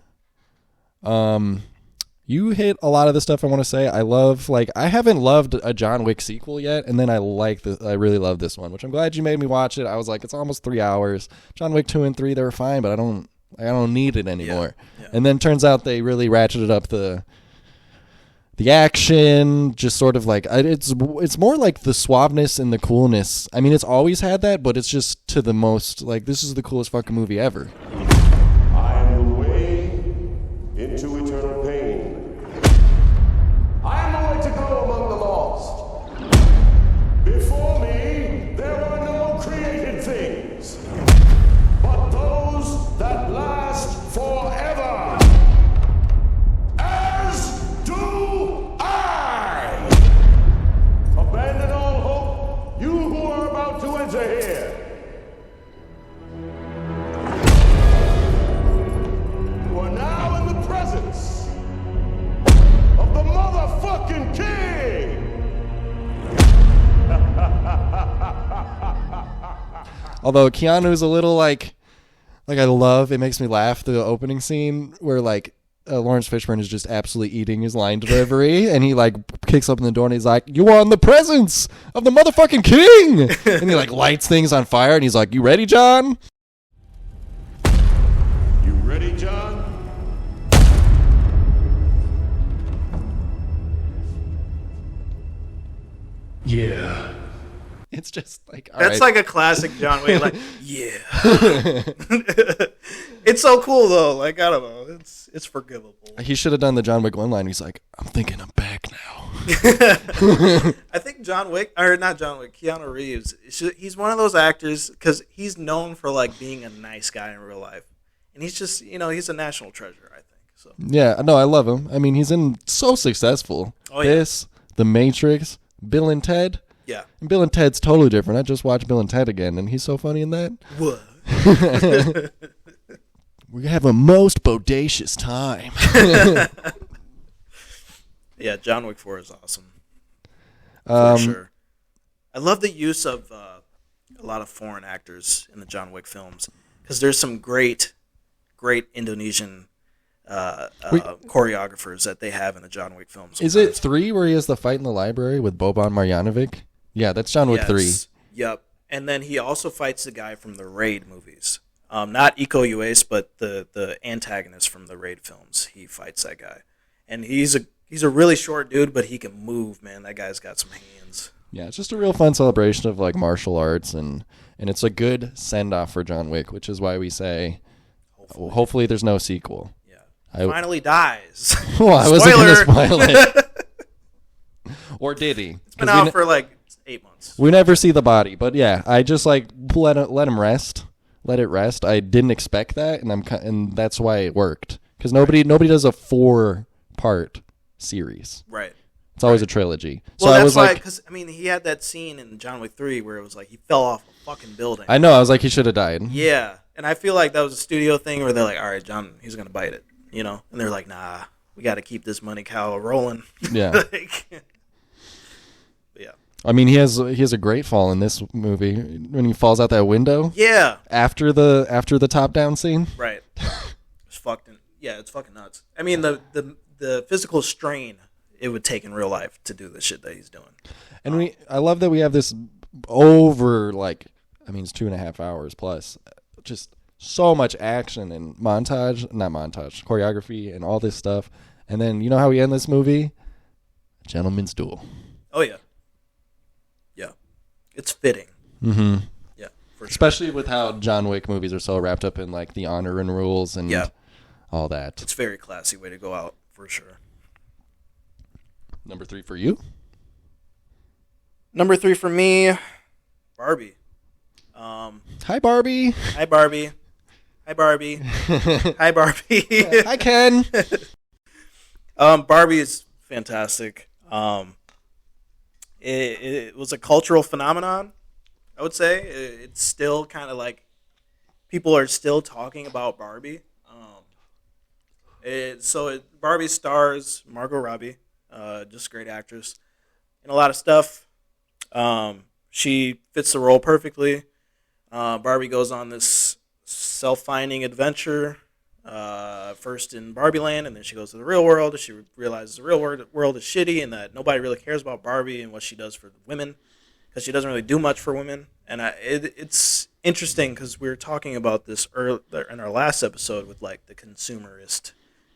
You hit a lot of the stuff I want to say. I haven't loved a John Wick sequel yet, and then I really love this one, which I'm glad you made me watch it. I was like, it's almost 3 hours. John Wick 2 and 3, they were fine, but I don't need it anymore. Yeah. And then turns out they really ratcheted up the action, just sort of like it's more like the suaveness and the coolness. I mean, it's always had that, but it's just to the most like this is the coolest fucking movie ever. I am the way into eternal pain. I am the way to go among the lost. Before me, there were no created things, but those that last forever. As do I. Abandon all hope, you who are about to enter here. You are now in the presence of the motherfucking king. Although Keanu's a little like it makes me laugh the opening scene where Lawrence Fishburne is just absolutely eating his line delivery, and he kicks open the door and he's like, "You are in the presence of the motherfucking king," and he lights things on fire, and he's like, "You ready, John?" You ready, John? Yeah. It's just like that's like a classic John Wick. Yeah. It's so cool though. I don't know. It's forgivable. He should have done the John Wick 1 line. He's like, "I'm thinking I'm back now." I think Keanu Reeves. He's one of those actors because he's known for being a nice guy in real life, and he's just he's a national treasure. I think so. Yeah, no, I love him. I mean, he's so successful. Oh, yeah. This, The Matrix, Bill and Ted. Yeah. And Bill and Ted's totally different. I just watched Bill and Ted again, and he's so funny in that. What? We have a most bodacious time. Yeah, John Wick 4 is awesome. For sure. I love the use of a lot of foreign actors in the John Wick films because there's some great Indonesian choreographers that they have in the John Wick films. Is it 3 where he has the fight in the library with Boban Marjanovic? Yeah, that's John Wick 3. Yep. And then he also fights the guy from the Raid movies. Not Iko Uwais, but the antagonist from the Raid films. He fights that guy. And he's a really short dude, but he can move, man. That guy's got some hands. Yeah, it's just a real fun celebration of martial arts, and it's a good send-off for John Wick, which is why we say hopefully there's no sequel. Yeah. Finally dies. Well, I wasn't going to spoil it. Or did he? It's been out for 8 months. We never see the body, but yeah, I just let him rest. Let it rest. I didn't expect that, and that's why it worked. Because nobody does a 4-part series. Right. It's always a trilogy. So Well, I that's was why, like, because I mean, he had that scene in John Wick 3 where it was like he fell off a fucking building. I know. I was like, he should have died. Yeah, and I feel like that was a studio thing where they're like, all right, John, he's gonna bite it, you know, and they're like, nah, we got to keep this money cow rolling. Yeah. Like, yeah. I mean, he has a great fall in this movie when he falls out that window. Yeah. After the top down scene. Right. It's fucking it's fucking nuts. I mean, the physical strain it would take in real life to do the shit that he's doing. And I love that we have this over like, I mean, it's 2.5 hours plus, just so much action and choreography and all this stuff. And then you know how we end this movie? Gentleman's duel. Oh yeah. Yeah. It's fitting. Mm-hmm. Yeah. For sure. Especially with how John Wick movies are so wrapped up in like the honor and rules and all that. It's a very classy way to go out for sure. Number 3 for you? Number 3 for me, Barbie. Hi, Barbie. Hi, Barbie. Hi, Barbie. Hi, Barbie. Hi, Ken. Barbie is fantastic. It was a cultural phenomenon, I would say. It's still kind of like people are still talking about Barbie. Barbie stars Margot Robbie, just a great actress, and a lot of stuff. She fits the role perfectly. Barbie goes on this self-finding adventure, first in Barbie Land, and then she goes to the real world. She realizes the real world is shitty and that nobody really cares about Barbie and what she does for women, because she doesn't really do much for women. And it's interesting because we were talking about this in our last episode with like the consumerist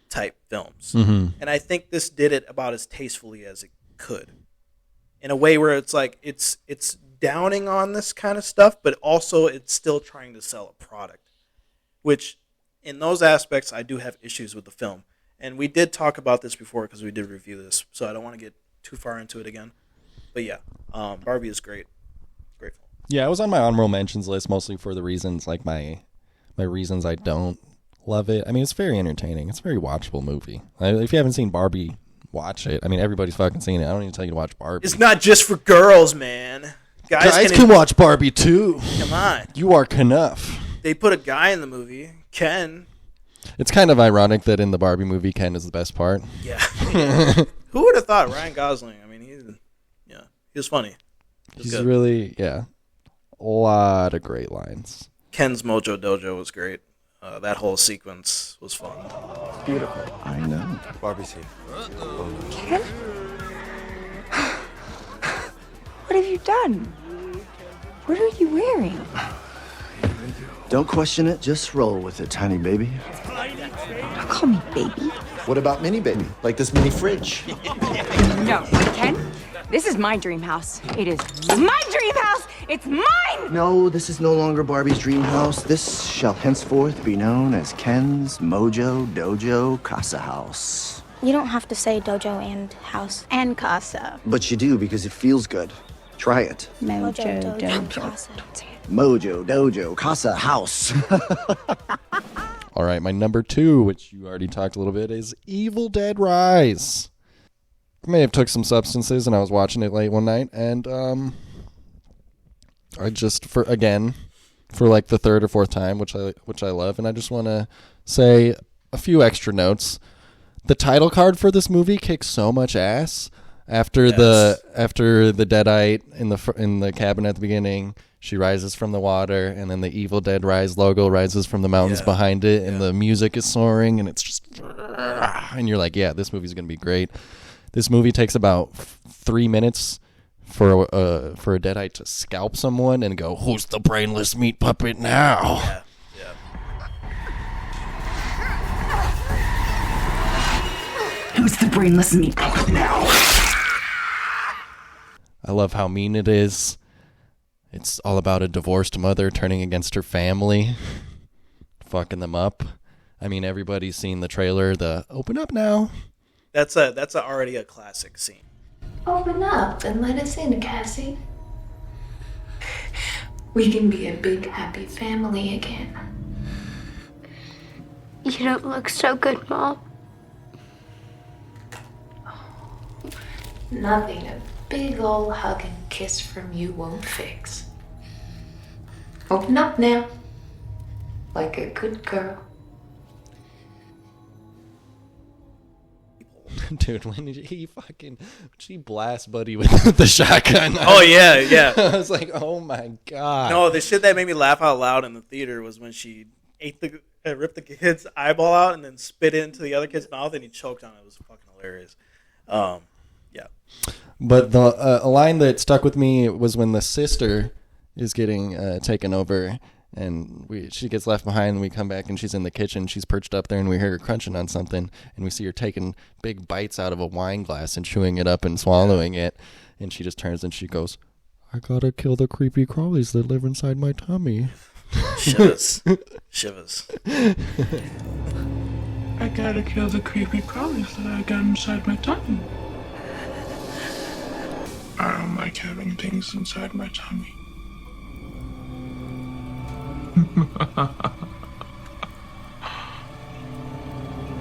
type films. Mm-hmm. And I think this did it about as tastefully as it could, in a way where it's like it's downing on this kind of stuff, but also it's still trying to sell a product, which in those aspects I do have issues with the film. And we did talk about this before because we did review this, so I don't want to get too far into it again. But yeah, Barbie is great. Great film. Yeah, it was on my honorable mentions list mostly for the reasons, like my reasons I don't love it. I mean, it's very entertaining. It's a very watchable movie. If you haven't seen Barbie, watch it. I mean, everybody's fucking seen it. I don't need to tell you to watch Barbie. It's not just for girls, man. Guys can watch Barbie too. Come on. You are Knuff. They put a guy in the movie, Ken. It's kind of ironic that in the Barbie movie, Ken is the best part. Yeah. Who would have thought Ryan Gosling? I mean, he was funny. He's really, a lot of great lines. Ken's Mojo Dojo was great. That whole sequence was fun. Beautiful. I know. Barbie's here. Ken? What have you done? What are you wearing? Don't question it, just roll with it, tiny baby. Don't call me baby. What about mini baby? Like this mini fridge? No, Ken, this is my dream house. It is my dream house. It's mine. No, this is no longer Barbie's dream house. This shall henceforth be known as Ken's Mojo Dojo Casa House. You don't have to say dojo and house. And casa. But you do because it feels good. Try it. Mojo Dojo. Casa. Mojo Dojo Casa House. All right, my number 2, which you already talked a little bit, is Evil Dead Rise. I may have took some substances and I was watching it late one night, and I just for like the third or fourth time, which I love, and I just want to say a few extra notes. The title card for this movie kicks so much ass. After the Deadite in the cabin at the beginning, she rises from the water, and then the Evil Dead Rise logo rises from the mountains behind it, and the music is soaring, and it's just, and you're like, yeah, this movie's gonna be great. This movie takes about 3 minutes for a Deadite to scalp someone and go, "Who's the brainless meat puppet now?" Yeah. Who's the brainless meat puppet now? I love how mean it is. It's all about a divorced mother turning against her family, fucking them up. I mean, everybody's seen the trailer, the "open up now." That's already a classic scene. Open up and let us in, Cassie. We can be a big, happy family again. You don't look so good, Mom. Nothing a big ol' hug and kiss from you won't fix. Open up now. Like a good girl. Dude, when she blast Buddy with the shotgun. Oh, yeah. I was like, oh my god. No, the shit that made me laugh out loud in the theater was when she ripped the kid's eyeball out and then spit it into the other kid's mouth and he choked on it. It was fucking hilarious. Yeah. But the a line that stuck with me was when the sister is getting taken over and she gets left behind and we come back and she's in the kitchen. She's perched up there and we hear her crunching on something and we see her taking big bites out of a wine glass and chewing it up and swallowing it. And she just turns and she goes, I gotta kill the creepy crawlies that live inside my tummy. Shivers. I gotta kill the creepy crawlies that I got inside my tummy. I don't like having things inside my tummy.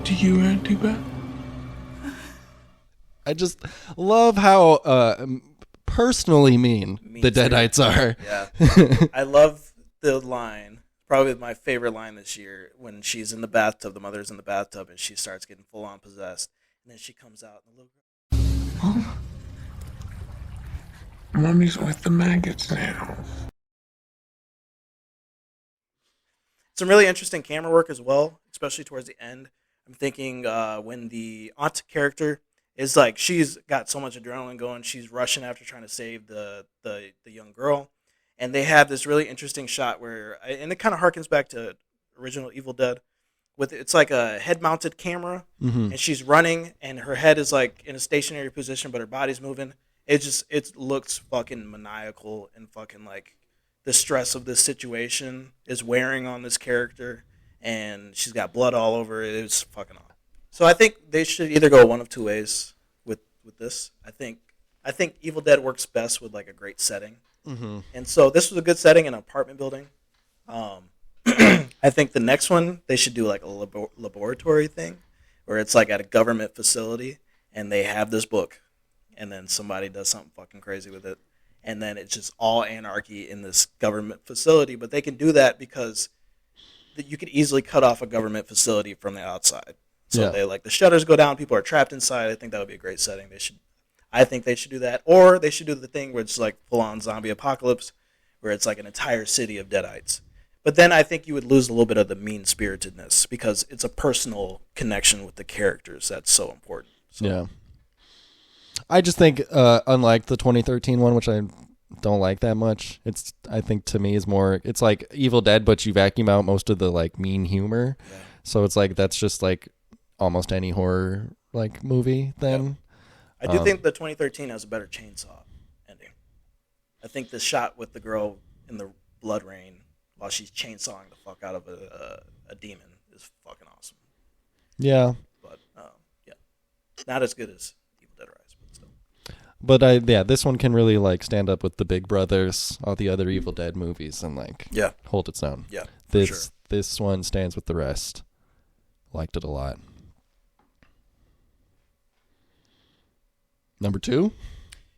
Do you, Auntie Beth? I just love how personally mean the Deadites are. Yeah. I love the line, probably my favorite line this year, when she's in the bathtub, the mother's in the bathtub, and she starts getting full on possessed. And then she comes out and the little girl. Mommy's with the maggots now. Some really interesting camera work as well, especially towards the end. I'm thinking when the aunt character is like, she's got so much adrenaline going, she's rushing after trying to save the young girl. And they have this really interesting shot where, and it kind of harkens back to original Evil Dead, with it's like a head-mounted camera, and she's running, and her head is like in a stationary position, but her body's moving. It looks fucking maniacal and fucking like the stress of this situation is wearing on this character, and she's got blood all over it. It's fucking awesome. So I think they should either go one of two ways with this. I think Evil Dead works best with like a great setting, and so this was a good setting in an apartment building. I think the next one they should do like a laboratory thing, where it's like at a government facility, and they have this book, and then somebody does something fucking crazy with it. And then it's just all anarchy in this government facility. But they can do that because you could easily cut off a government facility from the outside. So they the shutters go down, people are trapped inside. I think that would be a great setting. I think they should do that. Or they should do the thing where it's like full-on zombie apocalypse, where it's like an entire city of Deadites. But then I think you would lose a little bit of the mean-spiritedness because it's a personal connection with the characters that's so important. So. Yeah. I just think, unlike the 2013 one, which I don't like that much, I think to me is more, it's like Evil Dead, but you vacuum out most of the like mean humor. Yeah. So it's like, that's just like almost any horror like movie then. Yeah. I do think the 2013 has a better chainsaw ending. I think the shot with the girl in the blood rain while she's chainsawing the fuck out of a demon is fucking awesome. Yeah. But, yeah. Not as good as But this one can really like stand up with the Big Brothers, all the other Evil Dead movies, and like hold its own. Yeah, this one stands with the rest. Liked it a lot. Number 2?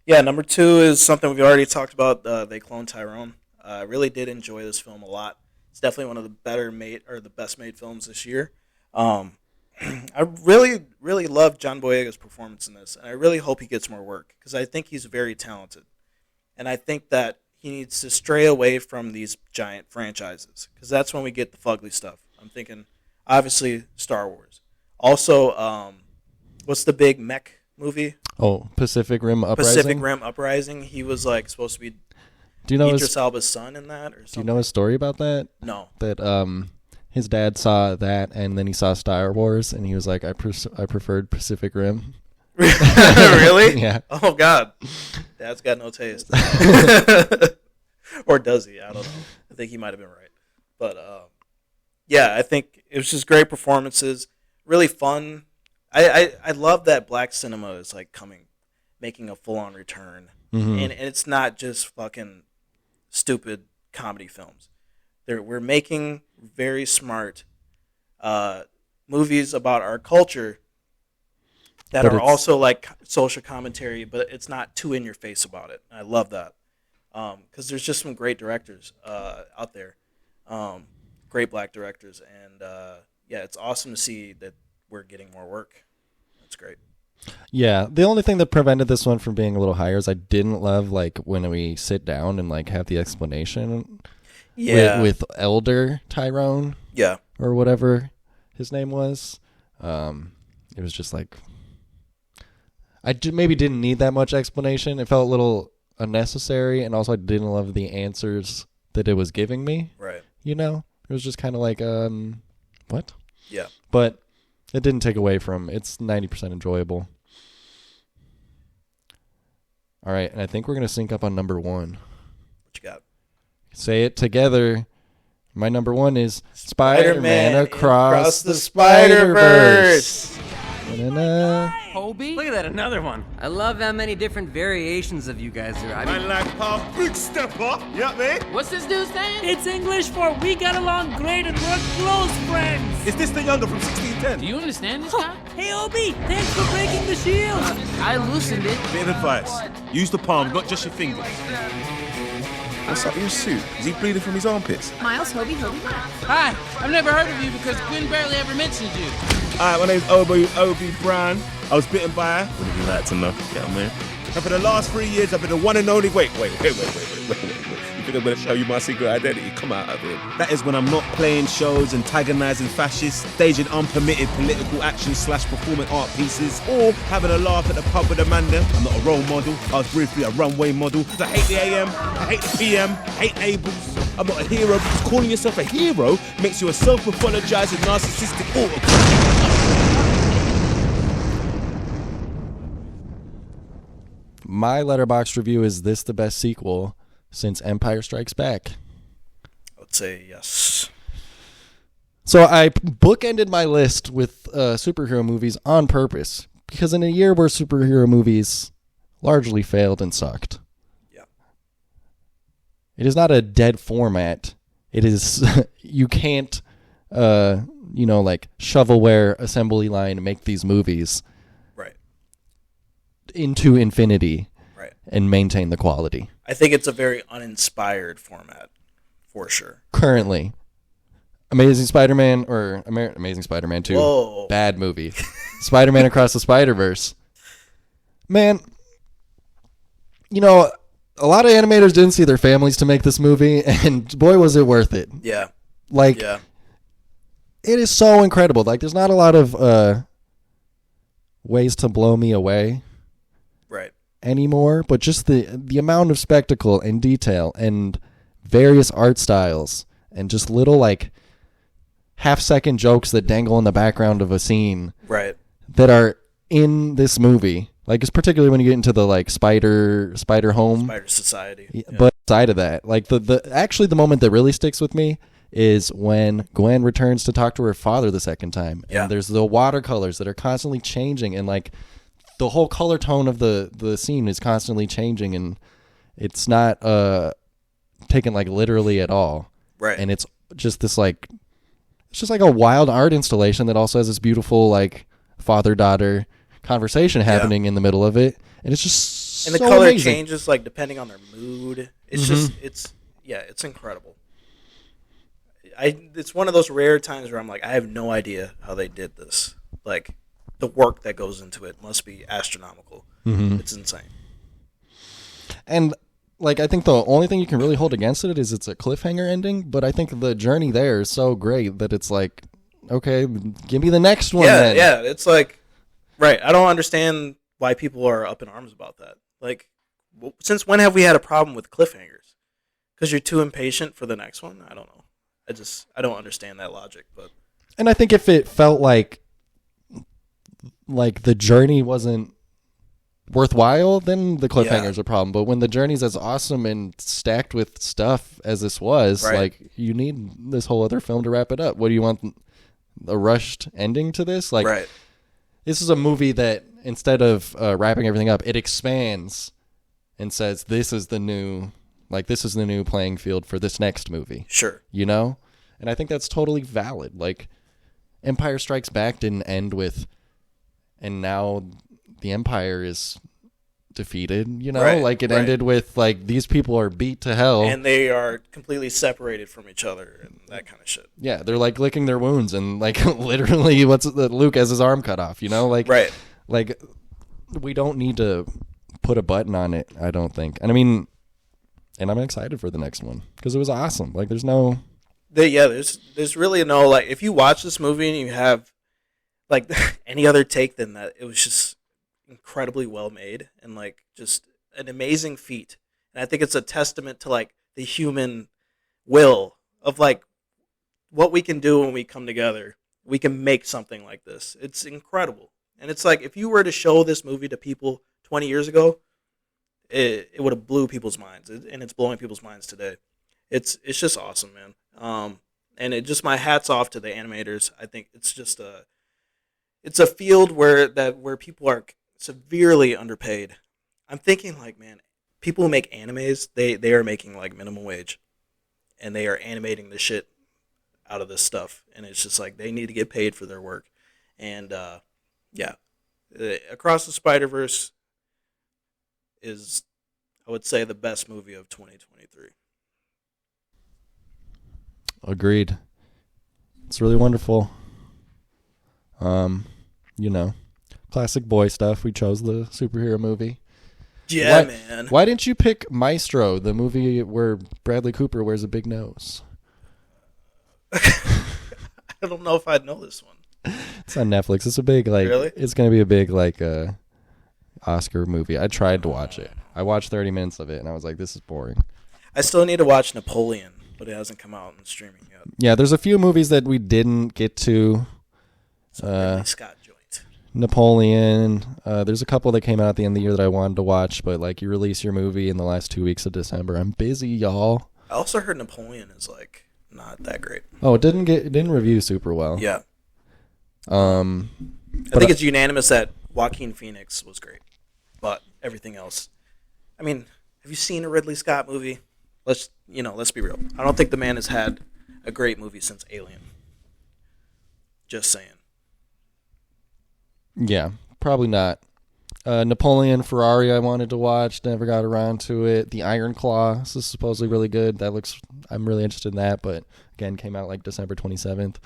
Yeah, number 2 is something we've already talked about. They Clone Tyrone. I really did enjoy this film a lot. It's definitely one of the best made films this year. I really, really love John Boyega's performance in this, and I really hope he gets more work because I think he's very talented. And I think that he needs to stray away from these giant franchises because that's when we get the fugly stuff. I'm thinking, obviously, Star Wars. Also, what's the big mech movie? Oh, Pacific Rim Uprising? Pacific Rim Uprising. He was like supposed to be Idris Elba's son in that or something. Do you know his story about that? No. That his dad saw that, and then he saw Star Wars, and he was like, I preferred Pacific Rim. Really? Yeah. Oh, God. Dad's got no taste. Or does he? I don't know. I think he might have been right. But, yeah, I think it was just great performances. Really fun. I love that black cinema is, like, making a full-on return. Mm-hmm. And it's not just fucking stupid comedy films. We're making very smart movies about our culture that But are it's- also like social commentary, but it's not too in your face about it. I love that because there's just some great directors out there, great black directors, and yeah, it's awesome to see that we're getting more work. That's great. Yeah, the only thing that prevented this one from being a little higher is I didn't love like when we sit down and like have the explanation. Yeah. With Elder Tyrone. Yeah. Or whatever his name was. It was just like maybe didn't need that much explanation. It felt a little unnecessary, and also I didn't love the answers that it was giving me. Right. You know, it was just kind of like what? Yeah. But it didn't take away from it's 90% enjoyable. All right, and I think we're gonna sync up on number 1. What you got? Say it together. My number 1 is Spider-Man Across the Spider-Verse. Na-na-na. Hobie? Look at that, another one. I love how many different variations of you guys there. I mean, like Paul Big Stepper. Yeah, man. what's this dude saying? It's English for we got along great and we're close friends. Is this the younger from 1610? Do you understand this guy? Hey, Obi, thanks for breaking the shield. I loosened it. Bit of advice. Use the palm, not just your fingers. What's up with your suit? Is he bleeding from his armpits? Miles, Hobie, Matt. Hi, I've never heard of you because Gwen barely ever mentioned you. Alright, my name's Obi Brown. I was bitten by her. Wouldn't you like to know? Yeah, man. And for the last 3 years, I've been the one and only. Wait. You think I'm gonna show you my secret identity? Come out of it. That is when I'm not playing shows, antagonizing fascists, staging unpermitted political action / performing art pieces, or having a laugh at the pub with Amanda. I'm not a role model. I was briefly a runway model. I hate the AM, I hate the PM, hate Abels. I'm not a hero because calling yourself a hero makes you a self-apologizing narcissistic autocrat. My Letterboxd review is this the best sequel since Empire Strikes Back? I would say yes. So I bookended my list with superhero movies on purpose because in a year where superhero movies largely failed and sucked. Yeah. It is not a dead format. It is you can't like shovelware assembly line make these movies right into infinity right and maintain the quality. I think it's a very uninspired format for sure. Currently. Amazing Spider-Man or Amazing Spider-Man 2. Whoa. Bad movie. Spider-Man Across the Spider-Verse. Man, a lot of animators didn't see their families to make this movie, and boy, was it worth it. Yeah. It is so incredible. Like, there's not a lot of ways to blow me away. Right. Anymore, but just the amount of spectacle and detail and various art styles and just little like half-second jokes that dangle in the background of a scene right that are in this movie. Like, it's particularly when you get into the like Spider Home, Spider Society. Yeah. But side of that, like the moment that really sticks with me is when Gwen returns to talk to her father the second time. Yeah. And there's the watercolors that are constantly changing, and like the whole color tone of the scene is constantly changing, and it's not taken like literally at all. Right. And it's just this like it's just like a wild art installation that also has this beautiful like father-daughter conversation happening in the middle of it, and it's just and the so color amazing. changes like depending on their mood. It's Mm-hmm. just it's incredible. It's one of those rare times where I'm like, I have no idea how they did this. Like, the work that goes into it must be astronomical. Mhm. It's insane. And like, I think the only thing you can really hold against it is it's a cliffhanger ending, but I think the journey there is so great that it's like, okay, give me the next one then. Yeah, it's like, right. I don't understand why people are up in arms about that. Like, since when have we had a problem with cliffhangers? Because you're too impatient for the next one? I don't know. I don't understand that logic. But And I think if it felt like the journey wasn't worthwhile, then the cliffhanger's a problem. But when the journey's as awesome and stacked with stuff as this was, Right. like, you need this whole other film to wrap it up. What do you want? A rushed ending to this? Like, right. This is a movie that instead of wrapping everything up, it expands and says this is the new playing field for this next movie. Sure. And I think that's totally valid. Like, Empire Strikes Back didn't end with and now the Empire is defeated, you know? Right, like, it right. ended with, like, these people are beat to hell. And they are completely separated from each other and that kind of shit. Yeah, they're, like, licking their wounds, and, like, literally, Luke has his arm cut off, you know? Like, right. Like, we don't need to put a button on it, I don't think. And I mean, and I'm excited for the next one, because it was awesome. Like, there's no... There's really no, like, if you watch this movie and you have, like, any other take than that, it was just incredibly well made and, like, just an amazing feat. And I think it's a testament to, like, the human will of, like, what we can do when we come together. We can make something like this. It's incredible. And it's like, if you were to show this movie to people 20 years ago, it would have blew people's minds. And it's blowing people's minds today. It's just awesome, man. And it just, my hat's off to the animators. I think it's just it's a field where people are severely underpaid. I'm thinking, like, man, people who make animes, they are making, like, minimum wage, and they are animating the shit out of this stuff, and it's just like they need to get paid for their work. And Across the Spider-Verse is, I would say, the best movie of 2023. Agreed. It's really wonderful. You know, classic boy stuff. We chose the superhero movie. Yeah, man. Why didn't you pick Maestro, the movie where Bradley Cooper wears a big nose? I don't know if I'd know this one. It's on Netflix. It's a big, like, Really? It's going to be a big, like, Oscar movie. I tried to watch it. I watched 30 minutes of it, and I was like, this is boring. I still need to watch Napoleon, but it hasn't come out in streaming yet. Yeah, there's a few movies that we didn't get to. Ridley Scott joint. Napoleon. There's a couple that came out at the end of the year that I wanted to watch, but, like, you release your movie in the last 2 weeks of December. I'm busy, y'all. I also heard Napoleon is, like, not that great. Oh, it didn't review super well. Yeah. I I think it's unanimous that Joaquin Phoenix was great, but everything else. I mean, have you seen a Ridley Scott movie? Let's be real. I don't think the man has had a great movie since Alien. Just saying. Yeah, probably not. Napoleon Ferrari I wanted to watch, never got around to it. The Iron Claw, this is supposedly really good. I'm really interested in that, but again, came out like December 27th.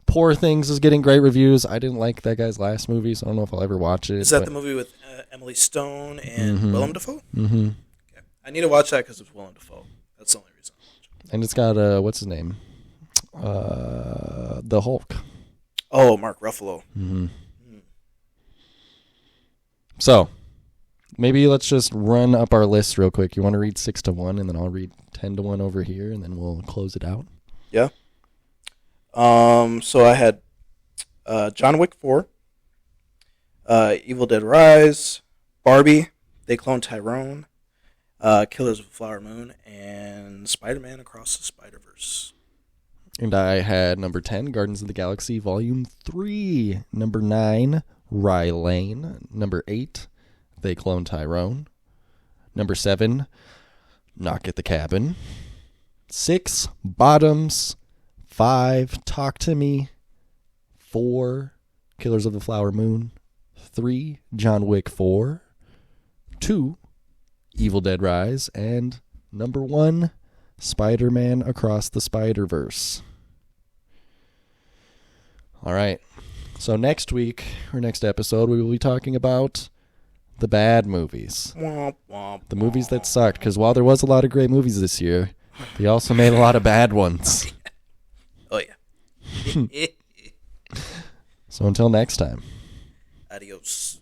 Poor Things is getting great reviews. I didn't like that guy's last movie, so I don't know if I'll ever watch it. Is that the movie with Emily Stone and Willem Dafoe? Mm-hmm. Okay. I need to watch that because it's Willem Dafoe. That's the only reason. And it's got, what's his name? The Hulk. Oh, Mark Ruffalo. Mm-hmm. So, maybe let's just run up our list real quick. You want to read 6 to 1, and then I'll read 10 to 1 over here, and then we'll close it out. Yeah. So I had John Wick 4, Evil Dead Rise, Barbie, They Clone Tyrone, Killers of the Flower Moon, and Spider-Man Across the Spider-Verse. And I had number 10, Guardians of the Galaxy Volume 3. Number 9, Rye Lane. Number 8, They Clone Tyrone. Number 7, Knock at the Cabin. 6, Bottoms. 5, Talk to Me. 4, Killers of the Flower Moon. 3, John Wick 4. 2, Evil Dead Rise. And number 1, Spider-Man Across the Spider-Verse. All right. So next week, or next episode, we will be talking about the bad movies. Womp, womp, the movies that sucked. Because while there was a lot of great movies this year, they also made a lot of bad ones. Oh, yeah. So until next time. Adios.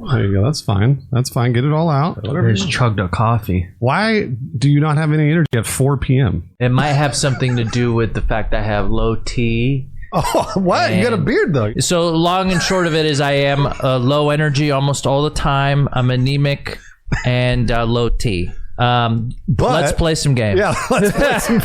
There you go. That's fine. That's fine. Get it all out. I just chugged a coffee. Why do you not have any energy at 4 p.m.? It might have something to do with the fact I have low T Oh, what? You got a beard, though. So long and short of it is I am low energy almost all the time. I'm anemic and low T. Let's play some games. Yeah, let's play some